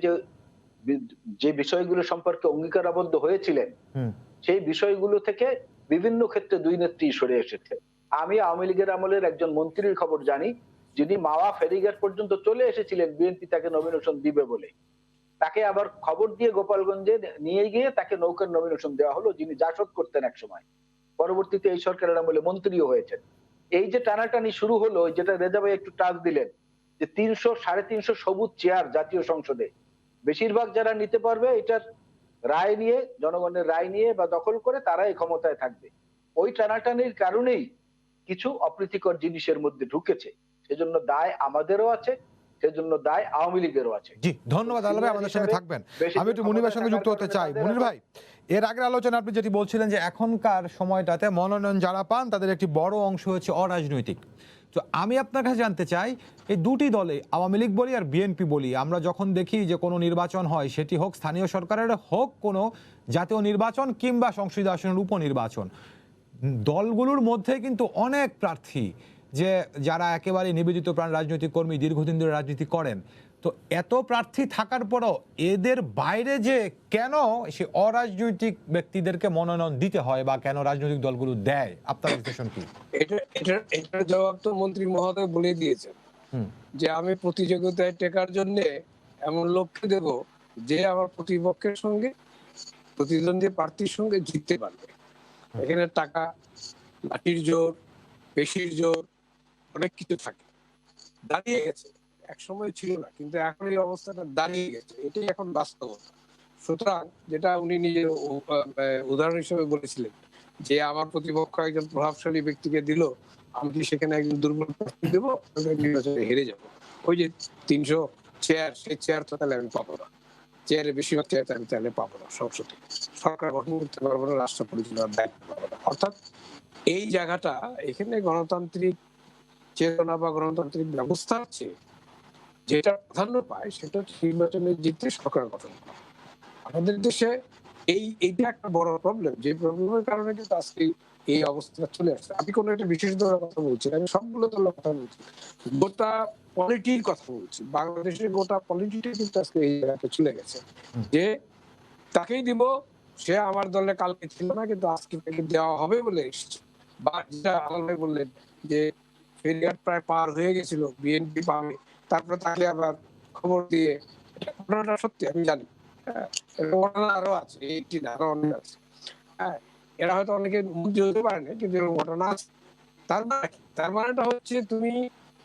যে বিষয়গুলো সম্পর্কে অঙ্গীকারাবদ্ধ হয়েছিলেন, হুম সেই বিষয়গুলো থেকে বিভিন্ন ক্ষেত্রে দুই নেত্রী সরে এসেছে। আমি আওয়ামী লীগের আমলের একজন মন্ত্রীর খবর জানি, যিনি মাওয়া ফেরিঘাট পর্যন্ত চলে এসেছিলেন বিএনপি তাকে নমিনেশন দিবে বলে। তাকে আবার খবর দিয়ে গোপালগঞ্জে নিয়ে গিয়ে তাকে নৌকার নমিনেশন দেওয়া হলো, যিনি জাসদ করতেন এক সময়, পরবর্তীতে এই সরকারের আমলে মন্ত্রীও হয়েছেন। এই যে টানাটানি শুরু হলো, যেটা রেজা ভাই একটু টাচ দিলেন, যে ৩০০-৩৫০ সবুজ চেয়ার জাতীয় সংসদে, বেশিরভাগ যারা নিতে পারবে এটার রায় নিয়ে, জনগণের রায় নিয়ে বা দখল করে তারাই ক্ষমতায় থাকবে। ওই টানাটানির কারণেই কিছু অপ্রীতিকর জিনিসের মধ্যে ঢুকেছে। সেজন্য দায় আমাদেরও আছে, সেজন্য দায় আওয়ামী লীগেরও আছে। জি ধন্যবাদ আলাল ভাই, আমাদের সঙ্গে থাকবেন। আমি একটু মুনির সঙ্গে যুক্ত হতে চাই। মুনির ভাই, এর আগের আলোচনা আপনি যেটি বলছিলেন যে এখনকার সময়টাতে মনোনয়ন যারা পান তাদের একটি বড় অংশ হচ্ছে অরাজনৈতিক। তো আমি আপনার কাছে জানতে চাই, এই দুটি দলে, আওয়ামী লীগ বলি আর বিএনপি বলি, আমরা যখন দেখি যে কোনো নির্বাচন হয়, সেটি হোক স্থানীয় সরকারের, হোক কোনো জাতীয় নির্বাচন কিংবা সংসদীয় আসনের উপনির্বাচন, দলগুলোর মধ্যে কিন্তু অনেক প্রার্থী যে যারা একেবারে নিবেদিত প্রাণ রাজনৈতিক কর্মী, দীর্ঘদিন ধরে রাজনীতি করেন। তো এত প্রার্থী থাকার পরও এদের বাইরে যে কেন সে অরাজনৈতিক ব্যক্তিদেরকে মনোনয়ন দিতে হয়, বা কেন রাজনৈতিক দলগুলো দেয়, আপনার বিশ্লেষণ কি? এটার জবাব তো মন্ত্রী মহোদয় বলে দিয়েছেন, হুম যে আমি প্রতিযোগিতায় টেকার জন্য এমন লোককে দেব যে আমার প্রতিপক্ষের সঙ্গে, প্রতিদ্বন্দ্বী প্রার্থীর সঙ্গে জিততে পারবে। এখানে টাকা, লাঠির জোর, পেশির জোর, অনেক কিছু থাকে। দাঁড়িয়ে গেছে, এক সময় ছিল না, কিন্তু এখন এই অবস্থাটা দাঁড়িয়ে গেছে, এটাই এখন বাস্তবতা। সুতরাং যেটা উনি নিজের উদাহরণ হিসেবে বলেছিলেন, যে আমার প্রতিপক্ষ একজন প্রভাবশালী ব্যক্তিকে দিল, আমি কি সেখানে একজন দুর্বল প্রার্থী দেবো, নির্বাচনে হেরে যাব? ওই যে ৩০০ চেয়ার, সেই চেয়ার তো তাহলে আমি পাবো না, চেয়ারের বেশিরভাগ চেয়ার আমি তাহলে পাবো না সংসদে, সরকার গঠন করতে পারবো না, রাষ্ট্র পরিচালনার দায়িত্ব পাবো না। অর্থাৎ এই জায়গাটা, এখানে গণতান্ত্রিক চেতনা বা গণতান্ত্রিক ব্যবস্থার চেয়ে যেটা প্রাধান্য পায় সেটা হচ্ছে নির্বাচনে জিততে সরকার গঠন করা। আমাদের দেশে এইটা একটা বড় প্রবলেম, যে প্রবলেমের কারণে কিন্তু আজকে এই অবস্থাটা চলে আসছে। আমি কোনো একটা বিশেষ দলের কথা বলছি, আমি সবগুলো দলের কথা বলছি, গোটা পলিটির কথা বলছি। বাংলাদেশের গোটা পলিটিটা কিন্তু আজকে এই জায়গাতে চলে গেছে, যে তাকেই দিব, সে আমার দলে কালকে ছিল না কিন্তু আজকে তাকে দেওয়া হবে বলে এসেছে। বা যেটা আলাল ভাই বললেন যে ফেরিঘাট প্রায় পার হয়ে গেছিল, বিএনপি পাবে, তারপরে তাকে আবার খবর দিয়ে, এটা ঘটনাটা সত্যি আমি জানি, হ্যাঁ, এরকম ঘটনা আরো আছে, এইটি না আরো অনেক আছে, হ্যাঁ, এরা হয়তো অনেকে বুঝতে হতে পারে না, কিন্তু এরকম ঘটনা আছে। তার মানে কি? তার মানেটা হচ্ছে তুমি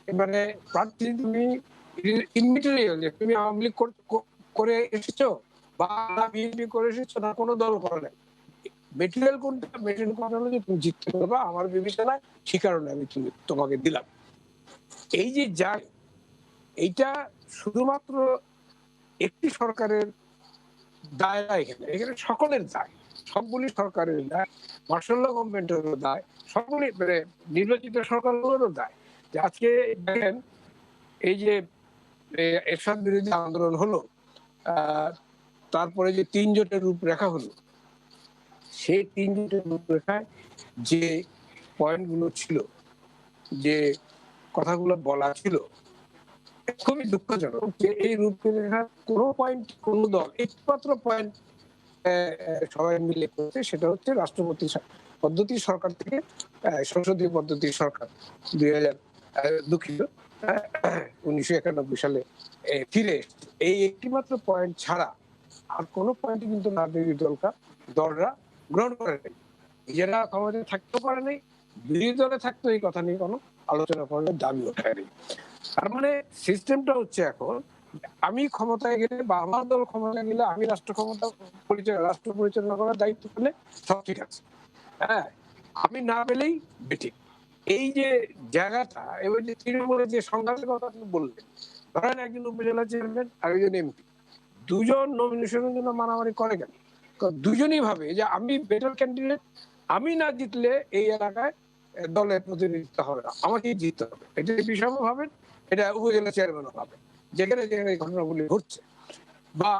মানে প্রার্থী, তুমি ইনমেটেরিয়াল, যে তুমি আওয়ামী লীগ করে এসেছো বা বিএনপি করে এসেছো, না কোনো দল করে নাই। মেটেরিয়াল কোনটা? মেটেরিয়াল কোনটা হলো যে তুমি জিততে পারবা আমার বিবেচনায়, সে কারণে আমি তোমাকে দিলাম। এই যে যায়, এইটা শুধুমাত্র একটি সরকারের দায় না, এখানে সকলের দায়, সবগুলি সরকারের দায়, মার্শাল ল গভর্নমেন্টেরও দায়, সবগুলি মানে নির্বাচিত সরকারগুলোরও দায়। যে আজকে দেখেন, এই যে এরশাদ বিরোধী আন্দোলন হলো, তারপরে যে 3 জোটের রূপরেখা হলো, সেই 3 জোটের রূপরেখায় যে পয়েন্টগুলো ছিল, যে কথাগুলো বলা ছিল, খুবই দুঃখজনক যে এই রূপরেখার কোনো পয়েন্ট, কোনো দল একমাত্র পয়েন্ট সবাই মিলে করছে, সেটা হচ্ছে রাষ্ট্রপতি পদ্ধতি সরকার থেকে সংসদীয় পদ্ধতির সরকার 1991 সালে ফিরে এসছে। এই একটিমাত্র পয়েন্ট ছাড়া আর কোনো পয়েন্ট কিন্তু রাজনৈতিক দলরা গ্রহণ করে নেই। নিজেরা ক্ষমতায় থাকতেও পারে নাই, বিরোধী দলে থাকতেও এই কথা নিয়ে কোনো আলোচনা করার দাবি ওঠায়নি। তার মানে সিস্টেমটা হচ্ছে এখন, আমি ক্ষমতায় গেলে বা আমার দল ক্ষমতায় গেলে আমি রাষ্ট্র পরিচালনা করার দায়িত্ব পেলে সব ঠিক আছে, হ্যাঁ, আমি না পেলেই বেঠিক। এই যে জায়গাটা, এবার যে তৃণমূলের যে সংঘাতের কথা আপনি বললেন, ধরেন একজন উপজেলা চেয়ারম্যান আর একজন এমপি, দুজন নমিনেশনের জন্য মারামারি করে কেন? দুজনই ভাবে যে আমি বেটার ক্যান্ডিডেট, আমি না জিতলে এই এলাকায় দলের প্রতিনিধিত্ব হবে না, আমাকেই জিততে হবে। এটা বিষম ভাবেন, এটা উপজেলা চেয়ারম্যানও ভাবেন, যেখানে যেখানে এই ঘটনাগুলি ঘটছে, বা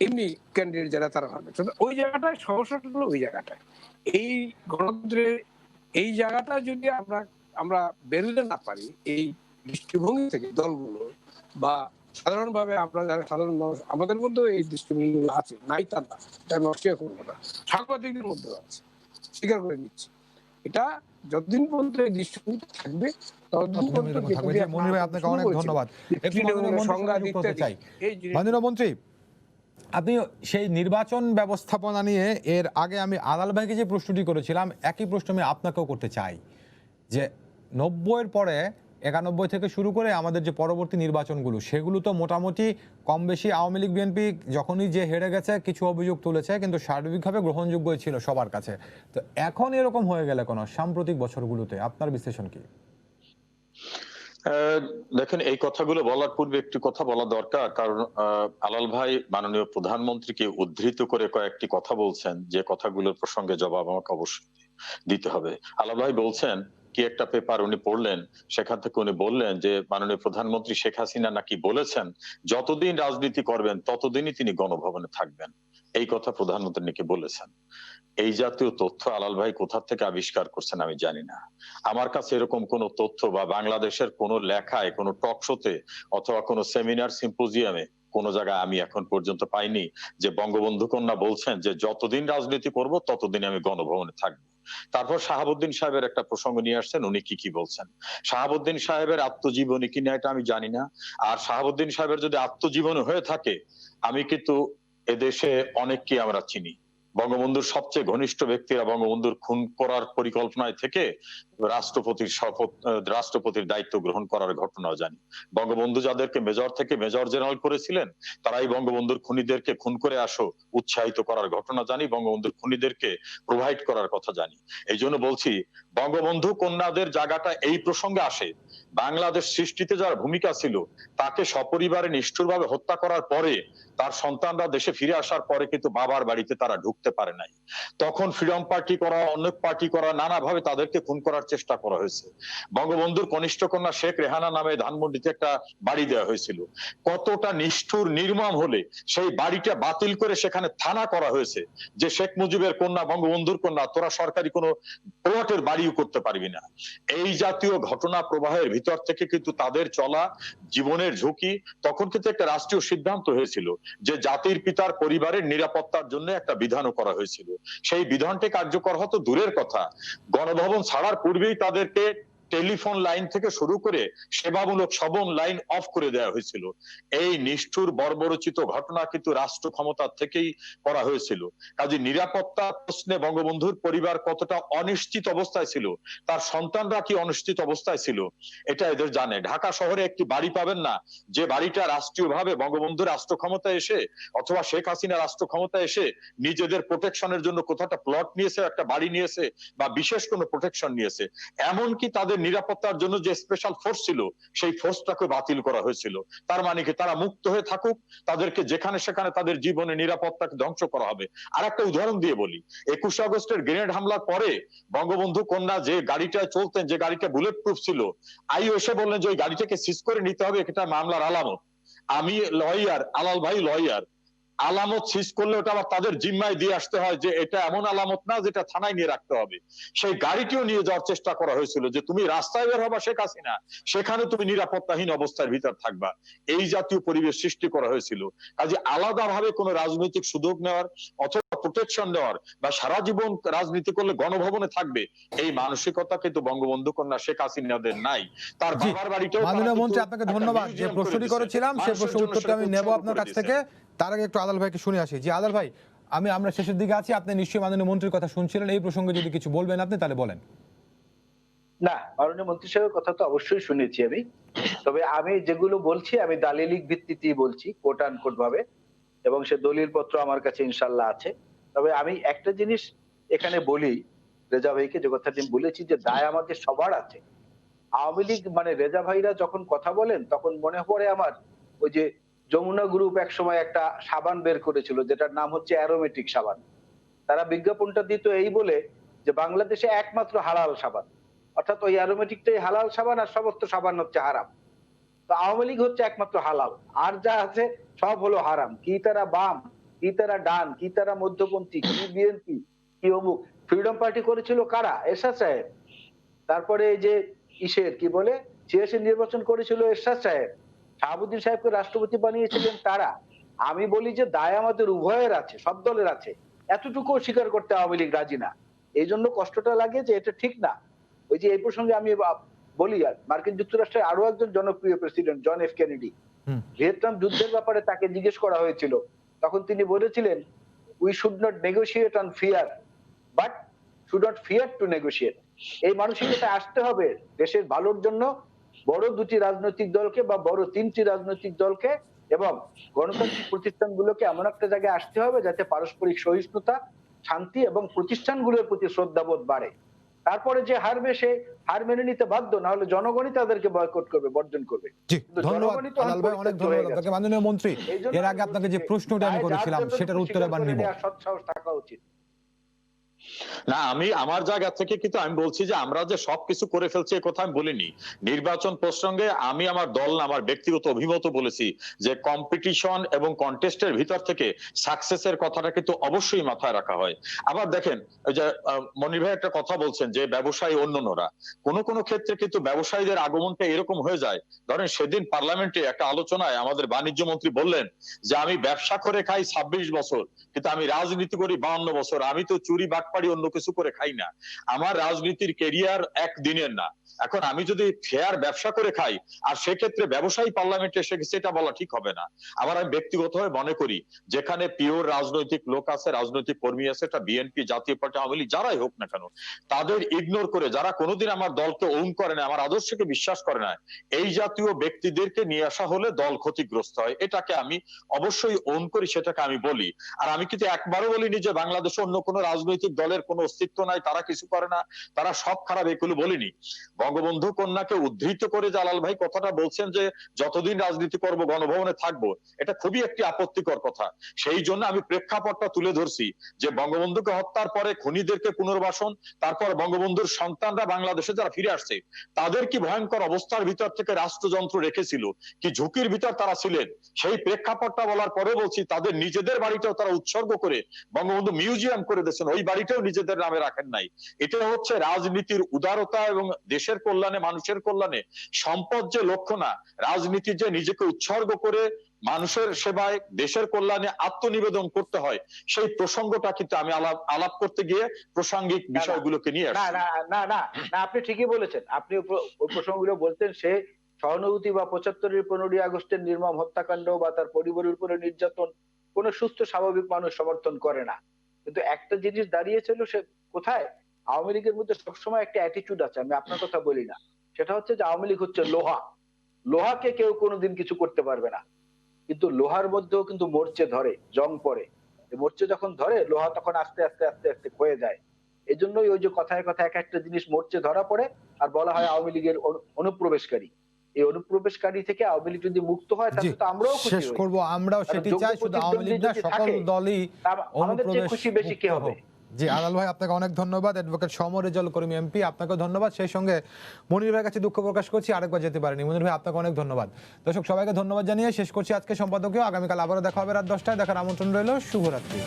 এমনি ক্যান্ডিডেট যারা তারা ভাবে। ওই জায়গাটায় সমস্যাটা হলো, ওই জায়গাটায় এই গণতন্ত্রের এই জায়গাটা যদি আমরা বেরোতে না পারি এই দৃষ্টিভঙ্গি থেকে, দলগুলো বা সাধারণভাবে আমরা যারা সাধারণ মানুষ, আমাদের মধ্যেও এই দৃষ্টিভঙ্গিগুলো আছে, নাই তা না, আমি অস্বীকার করবো না, সাংবাদিকদের মধ্যেও আছে, স্বীকার করে নিচ্ছি। এটা যতদিন পর্যন্ত এই দৃষ্টিভঙ্গি থাকবে ততদিন পর্যন্ত। মনির ভাই, আপনাকে অনেক ধন্যবাদ। মাননীয় মন্ত্রী, আপনি সেই নির্বাচন ব্যবস্থাপনা নিয়ে এর আগে আমি আলাল ভাইকে যে প্রশ্নটি করেছিলাম, একই প্রশ্ন আমি আপনাকেও করতে চাই, যে 90-এর পরে 91 থেকে শুরু করে আমাদের যে পরবর্তী নির্বাচনগুলো, সেগুলো তো মোটামুটি কম বেশি আওয়ামী লীগ বিএনপি যখনই যে হেরে গেছে কিছু অভিযোগ তুলেছে, কিন্তু সার্বিকভাবে গ্রহণযোগ্যই ছিল সবার কাছে। তো এখন এরকম হয়ে গেলে কোনো সাম্প্রতিক বছরগুলোতে আপনার বিশ্লেষণ কি? দেখেন, এই কথাগুলো বলার পূর্বে একটি কথা বলা দরকার, কারণ আলাল ভাই মাননীয় প্রধানমন্ত্রীকে উদ্ধৃত করে কয়েকটি কথা বলছেন, যে কথাগুলোর প্রসঙ্গে জবাব আমাকে অবশ্যই দিতে হবে। আলাল ভাই বলছেন, কি একটা পেপার উনি পড়লেন, সেখান থেকে উনি বললেন যে মাননীয় প্রধানমন্ত্রী শেখ হাসিনা নাকি বলেছেন যতদিন রাজনীতি করবেন ততদিনই তিনি গণভবনে থাকবেন। এই কথা প্রধানমন্ত্রী নাকি বলেছেন। এই জাতীয় তথ্য আলাল ভাই কোথা থেকে আবিষ্কার করছেন আমি জানি না। আমার কাছে এরকম কোন তথ্য বা বাংলাদেশের কোন লেখায়, কোন টক শোতে অথবা কোন সেমিনার সিম্পোজিয়ামে কোন জায়গায় আমি এখন পর্যন্ত পাইনি যে বঙ্গবন্ধু কন্যা বলছেন যে যতদিন রাজনীতি করব ততদিন আমি গণভবনে থাকবো। তারপর শাহাবুদ্দিন সাহেবের একটা প্রসঙ্গ নিয়ে আসছেন, উনি কি বলছেন। শাহাবুদ্দিন সাহেবের আত্মজীবনী কিনা এটা আমি জানি না। আর শাহাবুদ্দিন সাহেবের যদি আত্মজীবনী হয়ে থাকে, আমি কিন্তু এদেশে অনেককে আমরা চিনি। বঙ্গবন্ধুর সবচেয়ে ঘনিষ্ঠ ব্যক্তিরা বঙ্গবন্ধুর খুন করার পরিকল্পনায় থেকে রাষ্ট্রপতির দায়িত্ব গ্রহণ করার ঘটনাও জানি। বঙ্গবন্ধু যাদেরকে মেজর থেকে মেজর জেনারেল করেছিলেন, তারাই বঙ্গবন্ধুর খুনিদেরকে খুন করে আসো উৎসাহিত করার ঘটনা জানি, বঙ্গবন্ধুর খুনিদেরকে প্রোভাইড করার কথা জানি। এই জন্য বলছি, বঙ্গবন্ধু কন্যাদের জায়গাটা এই প্রসঙ্গে আসে। বাংলাদেশ সৃষ্টিতে যার ভূমিকা ছিল, তাকে সপরিবারে নিষ্ঠুরভাবে হত্যা করার পরে তার সন্তানরা দেশে ফিরে আসার পরে কিন্তু বাবার বাড়িতে তারা ঢুকতে পারে নাই। তখন ফ্রিডম পার্টি করা, অন্য পার্টি করা, নানাভাবে তাদেরকে খুন করার চেষ্টা করা হয়েছে। বঙ্গবন্ধুর কনিষ্ঠ কন্যা শেখ রেহানা নামে ধানমন্ডিতে একটা বাড়ি দেওয়া হয়েছিল। কতটা নিষ্ঠুর নির্মম হলে সেই বাড়িটা বাতিল করে সেখানে থানা করা হয়েছে, যে শেখ মুজিবের কন্যা, বঙ্গবন্ধুর কন্যা, তোরা সরকারি কোনো প্লটের বাড়িও করতে পারবি না। এই জাতীয় ঘটনা প্রবাহের ভিতর থেকে কিন্তু তাদের চলা জীবনের ঝুঁকি, তখন কিন্তু একটা রাষ্ট্রীয় সিদ্ধান্ত হয়েছিল যে জাতির পিতার পরিবারের নিরাপত্তার জন্য একটা বিধানও করা হয়েছিল। সেই বিধানটি কার্যকর হতো দূরের কথা, গণভবন ছাড়ার পূর্বেই তাদেরকে টেলিফোন লাইন থেকে শুরু করে সেবামূলক সব লাইন অফ করে দেওয়া হয়েছিল। এই নিষ্ঠুর বর্বরচিত ঘটনা কিন্তু রাষ্ট্র ক্ষমতা থেকেই করা হয়েছিল। কাজে নিরাপত্তা প্রশ্নে বঙ্গবন্ধুর পরিবার কতটা অনিশ্চিত অবস্থায় ছিল, তার সন্তানরা কি অনিশ্চিত অবস্থায় ছিল, এটা এদের জানে। ঢাকা শহরে একটি বাড়ি পাবেন না যে বাড়িটা রাষ্ট্রীয়ভাবে বঙ্গবন্ধু রাষ্ট্র ক্ষমতায় এসে অথবা শেখ হাসিনা রাষ্ট্র ক্ষমতায় এসে নিজেদের প্রোটেকশনের জন্য কোথাও একটা প্লট নিয়েছে, একটা বাড়ি নিয়েছে, বা বিশেষ কোনো প্রোটেকশন নিয়েছে। এমনকি তাদের নিরাপত্তার জন্য যে স্পেশাল ফোর্স ছিল, সেই ফোর্সটাকে বাতিল করা হয়েছিল। তার মানে কি, তারা মুক্ত হয়ে থাকুক, তাদেরকে যেখানে সেখানে তাদের জীবনে নিরাপত্তাকে ধ্বংস করা হবে। আর একটা উদাহরণ দিয়ে বলি, 21 আগস্টের গ্রেনেড হামলার পরে বঙ্গবন্ধু কন্যা যে গাড়িটায় চলতেন, যে গাড়িটা বুলেট প্রুফ ছিল, আইও এসে বললেন যে ওই গাড়িটাকে সিজ করে নিতে হবে, এটা মামলার আলামত। আমি লয়ার, আলাল ভাই লয়ার, আলামত সিজ করলে ওটা আবার তাদের জিম্মায় দিয়ে আসতে হয় যে এটা এমন আলামত না যেটা থানায় নিয়ে রাখতে হবে। সেই গাড়িটিও নিয়ে যাওয়ার চেষ্টা করা হয়েছিল যে তুমি রাস্তায় বের হবা শেখ হাসিনা, সেখানে তুমি নিরাপত্তাহীন অবস্থার ভিতর থাকবা, এই জাতীয় পরিবেশ সৃষ্টি করা হয়েছিল। কাজে আলাদাভাবে কোনো রাজনৈতিক সুযোগ নেওয়ার অথবা প্রোটেকশন দেওয়ার বা সারা জীবন রাজনীতি করলে গণভবনে থাকবে এই মানসিকতা কিন্তু বঙ্গবন্ধু কন্যা শেখ হাসিনাদের নাই। তার বাবার বাড়িটাও মাননীয় মন্ত্রী আপনাকে ধন্যবাদ। যে প্রশ্নটি করেছিলাম সেই প্রশ্নের উত্তরটা আমি নেব আপনার কাছ থেকে, তার আগে একটু আদাল ভাইকে শুনে আসি। জি আদাল ভাই, আমরা শেষের দিকে আছি, আপনি নিশ্চয়ই মাননীয় মন্ত্রীর কথা শুনছিলেন, এই প্রসঙ্গে যদি কিছু বলবেন আপনি তাহলে বলেন। না, মাননীয় মন্ত্রী সাহেবের কথা তো অবশ্যই শুনেছি আমি, তবে আমি যেগুলো বলছি আমি দালিলিক ভিত্তিতেই বলছি, কোট আনকোট ভাবে, এবং সে দলিল পত্র আমার কাছে ইনশাল্লাহ আছে। তবে আমি একটা জিনিস এখানে বলি রেজা ভাইকে, যে কথাটি আমি বলেছি যে দায় আমাদের সবার আছে। আওয়ামী লীগ মানে রেজা ভাইরা যখন কথা বলেন তখন মনে পড়ে আমার ওই যে যমুনা গ্রুপ এক সময় একটা সাবান বের করেছিল যেটার নাম হচ্ছে অ্যারোমেটিক সাবান। তারা বিজ্ঞাপনটা দিত এই বলে যে বাংলাদেশে একমাত্র হালাল সাবান, অর্থাৎ ওই অ্যারোমেটিকটাই হালাল সাবান আর সমস্ত সাবান হচ্ছে হারাম। তো আওয়ামী লীগ হচ্ছে একমাত্র হালাল, আর যা আছে সব হলো হারাম। কি তারা বাম, কি তারা ডান, কি তারা মধ্যপন্থী, কি বিএনপি, কি অমুক। ফ্রিডম পার্টি করেছিল কারা? এরশাদ সাহেব। তারপরে এই যে ইসের কি বলে ৮৬ নির্বাচন করেছিল এরশাদ সাহেব। শাহাবুদ্দিন সাহেবকে রাষ্ট্রপতি বানিয়েছিলেন তারা। আমি বলি যে দায় আমাদের উভয়ের আছে, সব দলের আছে, এতটুকু স্বীকার করতে আওয়ামী লীগ রাজি না। এই জন্য কষ্টটা লাগে যে এটা ঠিক না। ওই যে এই প্রসঙ্গে আমি বলি, আর মার্কিন যুক্তরাষ্ট্রের আরো একজন জনপ্রিয় president John F Kennedy, Vietnam যুদ্ধের ব্যাপারে তাকে জিজ্ঞেস করা হয়েছিল, তখন তিনি বলেছিলেন we should not negotiate on fear but should not fear to negotiate. এই মানসিকতা আসতে হবে দেশের ভালোর জন্য। বড় দুটি রাজনৈতিক দলকে বা বড় তিনটি রাজনৈতিক দলকে এবং গণতান্ত্রিক প্রতিষ্ঠানগুলোকে এমন একটা জায়গায় আসতে হবে যাতে পারস্পরিক সহিষ্ণুতা, শান্তি এবং প্রতিষ্ঠানগুলোর প্রতি শ্রদ্ধাবোধ বাড়ে। তারপরে যে হারবে সে হার মেনে নিতে বাধ্য, না হলে জনগণই তাদেরকে বয়কট করবে, বর্জন করবে। জি ধন্যবাদ আদাল ভাই, অনেক ধন্যবাদ আপনাকে। মাননীয় মন্ত্রী, এর আগে আপনাকে যে প্রশ্নটি আমি করেছিলাম সেটার উত্তর এবার নিব। সৎ সাহস থাকা উচিত। না, আমি আমার জায়গা থেকে কিন্তু আমি বলছি যে আমরা যে সবকিছু করে ফেলছি এ কথা আমি বলিনি। নির্বাচন প্রসঙ্গে আমি আমার দল না আমার ব্যক্তিগত অভিমত বলেছি যে কম্পিটিশন এবং কন্টেস্টের ভিতর থেকে সাকসেসের কথাটা কিন্তু অবশ্যই মাথায় রাখা হয়। আবার দেখেন ওই যে মনির ভাই একটা কথা বলছেন যে ব্যবসায়ী অন্যরা, কোন ক্ষেত্রে কিন্তু ব্যবসায়ীদের আগমনটা এরকম হয়ে যায়। ধরেন সেদিন পার্লামেন্টে একটা আলোচনায় আমাদের বাণিজ্য মন্ত্রী বললেন যে আমি ব্যবসা করে খাই ২৬ বছর, কিন্তু আমি রাজনীতি করি ৫২ বছর, আমি তো চুরি বাটপাড়ি অন্য কিছু করে খাই না, আমার রাজনীতির কেরিয়ার একদিনের না। এখন আমি যদি ফেয়ার ব্যবসা করে খাই আর সেক্ষেত্রে ব্যবসায়ী পার্লামেন্টে এসে গেছে, এটা বলা ঠিক হবে না। আবার আমি ব্যক্তিগতভাবে মনে করি যেখানে পিওর রাজনৈতিক লোক আছে, রাজনৈতিক কর্মী আছে, এটা বিএনপি, জাতীয় পার্টি, আওয়ামী লীগ যারাই হোক না কেন, তাদের ইগনোর করে যারা কোনোদিন আমার দলকে ওন করে না, আমার আদর্শকে বিশ্বাস করে না, এই জাতীয় ব্যক্তিদেরকে নিয়ে আসা হলে দল ক্ষতিগ্রস্ত হয়। এটাকে আমি অবশ্যই ওন করি, সেটাকে আমি বলি। আর আমি কিন্তু একবারও বলিনি যে বাংলাদেশে অন্য কোনো রাজনৈতিক দলের কোনো অস্তিত্ব নাই, তারা কিছু করে না, তারা সব খারাপ, এগুলো বলিনি। বঙ্গবন্ধু কন্যাকে উদ্ধৃত করে জালাল ভাই কথাটা বলছেন যে যতদিন রাজনীতি করব গণভবনে থাকবো, এটা খুবই একটি আপত্তিকর কথা। সেই জন্য আমি প্রেক্ষাপটটা তুলে ধরছি যে বঙ্গবন্ধুকে হত্যার পরে খুনিদেরকে পুনর্বাসন, তারপর বঙ্গবন্ধুর সন্তানরা বাংলাদেশে যারা ফিরে আসছে তাদের কি ভয়ঙ্কর অবস্থার ভিতর থেকে রাষ্ট্রযন্ত্র রেখেছিল, কি ঝুঁকির ভিতর তারা ছিলেন, সেই প্রেক্ষাপটটা বলার পরে বলছি তাদের নিজেদের বাড়িটাও তারা উৎসর্গ করে বঙ্গবন্ধু মিউজিয়াম করে দিয়েছেন, ওই বাড়িটাও নিজেদের নামে রাখেন নাই। এটা হচ্ছে রাজনীতির উদারতা এবং দেশের কল্যাণে, মানুষের কল্যাণে। সম্পদ যে লক্ষ্য না, রাজনীতি যে নিজেকে উৎসর্গ করে মানুষের সেবায়, দেশের কল্যাণে আত্মনিবেদন করতে হয়, সেই প্রসঙ্গটা কিন্তু আমি আলাপ করতে গিয়ে প্রাসঙ্গিক বিষয়গুলোকে নিয়ে আসছি। না না না না, আপনি ঠিকই বলেছেন। আপনি ওই প্রসঙ্গগুলো বলতেন, সে সহানুভূতি বা ৭৫-এর ১৫ই আগস্টের নির্মম হত্যাকাণ্ড বা তার পরিবারের উপরে নির্যাতন কোন সুস্থ স্বাভাবিক মানুষ সমর্থন করে না। কিন্তু একটা জিনিস দাঁড়িয়েছিল, সে কোথায়? আওয়ামী লীগের মধ্যে সবসময় একটা অ্যাটিটিউড আছে, আমি আপনার কথা বলি না, সেটা হচ্ছে যে আওয়ামী লীগ হচ্ছে লোহা, লোহাকে কেউ কোনোদিন কিছু করতে পারবে না। কিন্তু লোহার মধ্যেও কিন্তু মরচে ধরে, জং পড়ে। মরচে যখন ধরে লোহা তখন আস্তে আস্তে আস্তে আস্তে ক্ষয়ে যায়। এই জন্যই ওই যে কথায় কথায় এক একটা জিনিস মরচে ধরা পড়ে আর বলা হয় আওয়ামী লীগের অনুপ্রবেশকারী। এই অনুপ্রবেশকারী থেকে আওয়ামী লীগ যদি মুক্ত হয় তাহলে তো আমরাও খুশি হই। আমরাও সেটি চাই, শুধু আওয়ামী লীগ না, সকল দলই আমাদের চেয়ে খুশি বেশি কে হবে? জি আলাল ভাই আপনাকে অনেক ধন্যবাদ। অ্যাডভোকেট সমর রেজাউল করিম এমপি, আপনাকেও ধন্যবাদ। সেই সঙ্গে মনির ভাইয়ের কাছে দুঃখ প্রকাশ করছি, আরেকবার যেতে পারেনি। মনির ভাই আপনাকে অনেক ধন্যবাদ। দর্শক সবাইকে ধন্যবাদ জানিয়ে শেষ করছি আজকে সম্পাদকীয়। আগামীকাল আবারও দেখা হবে রাত 10টায়। দেখার আমন্ত্রণ রইল। শুভরাত্রি।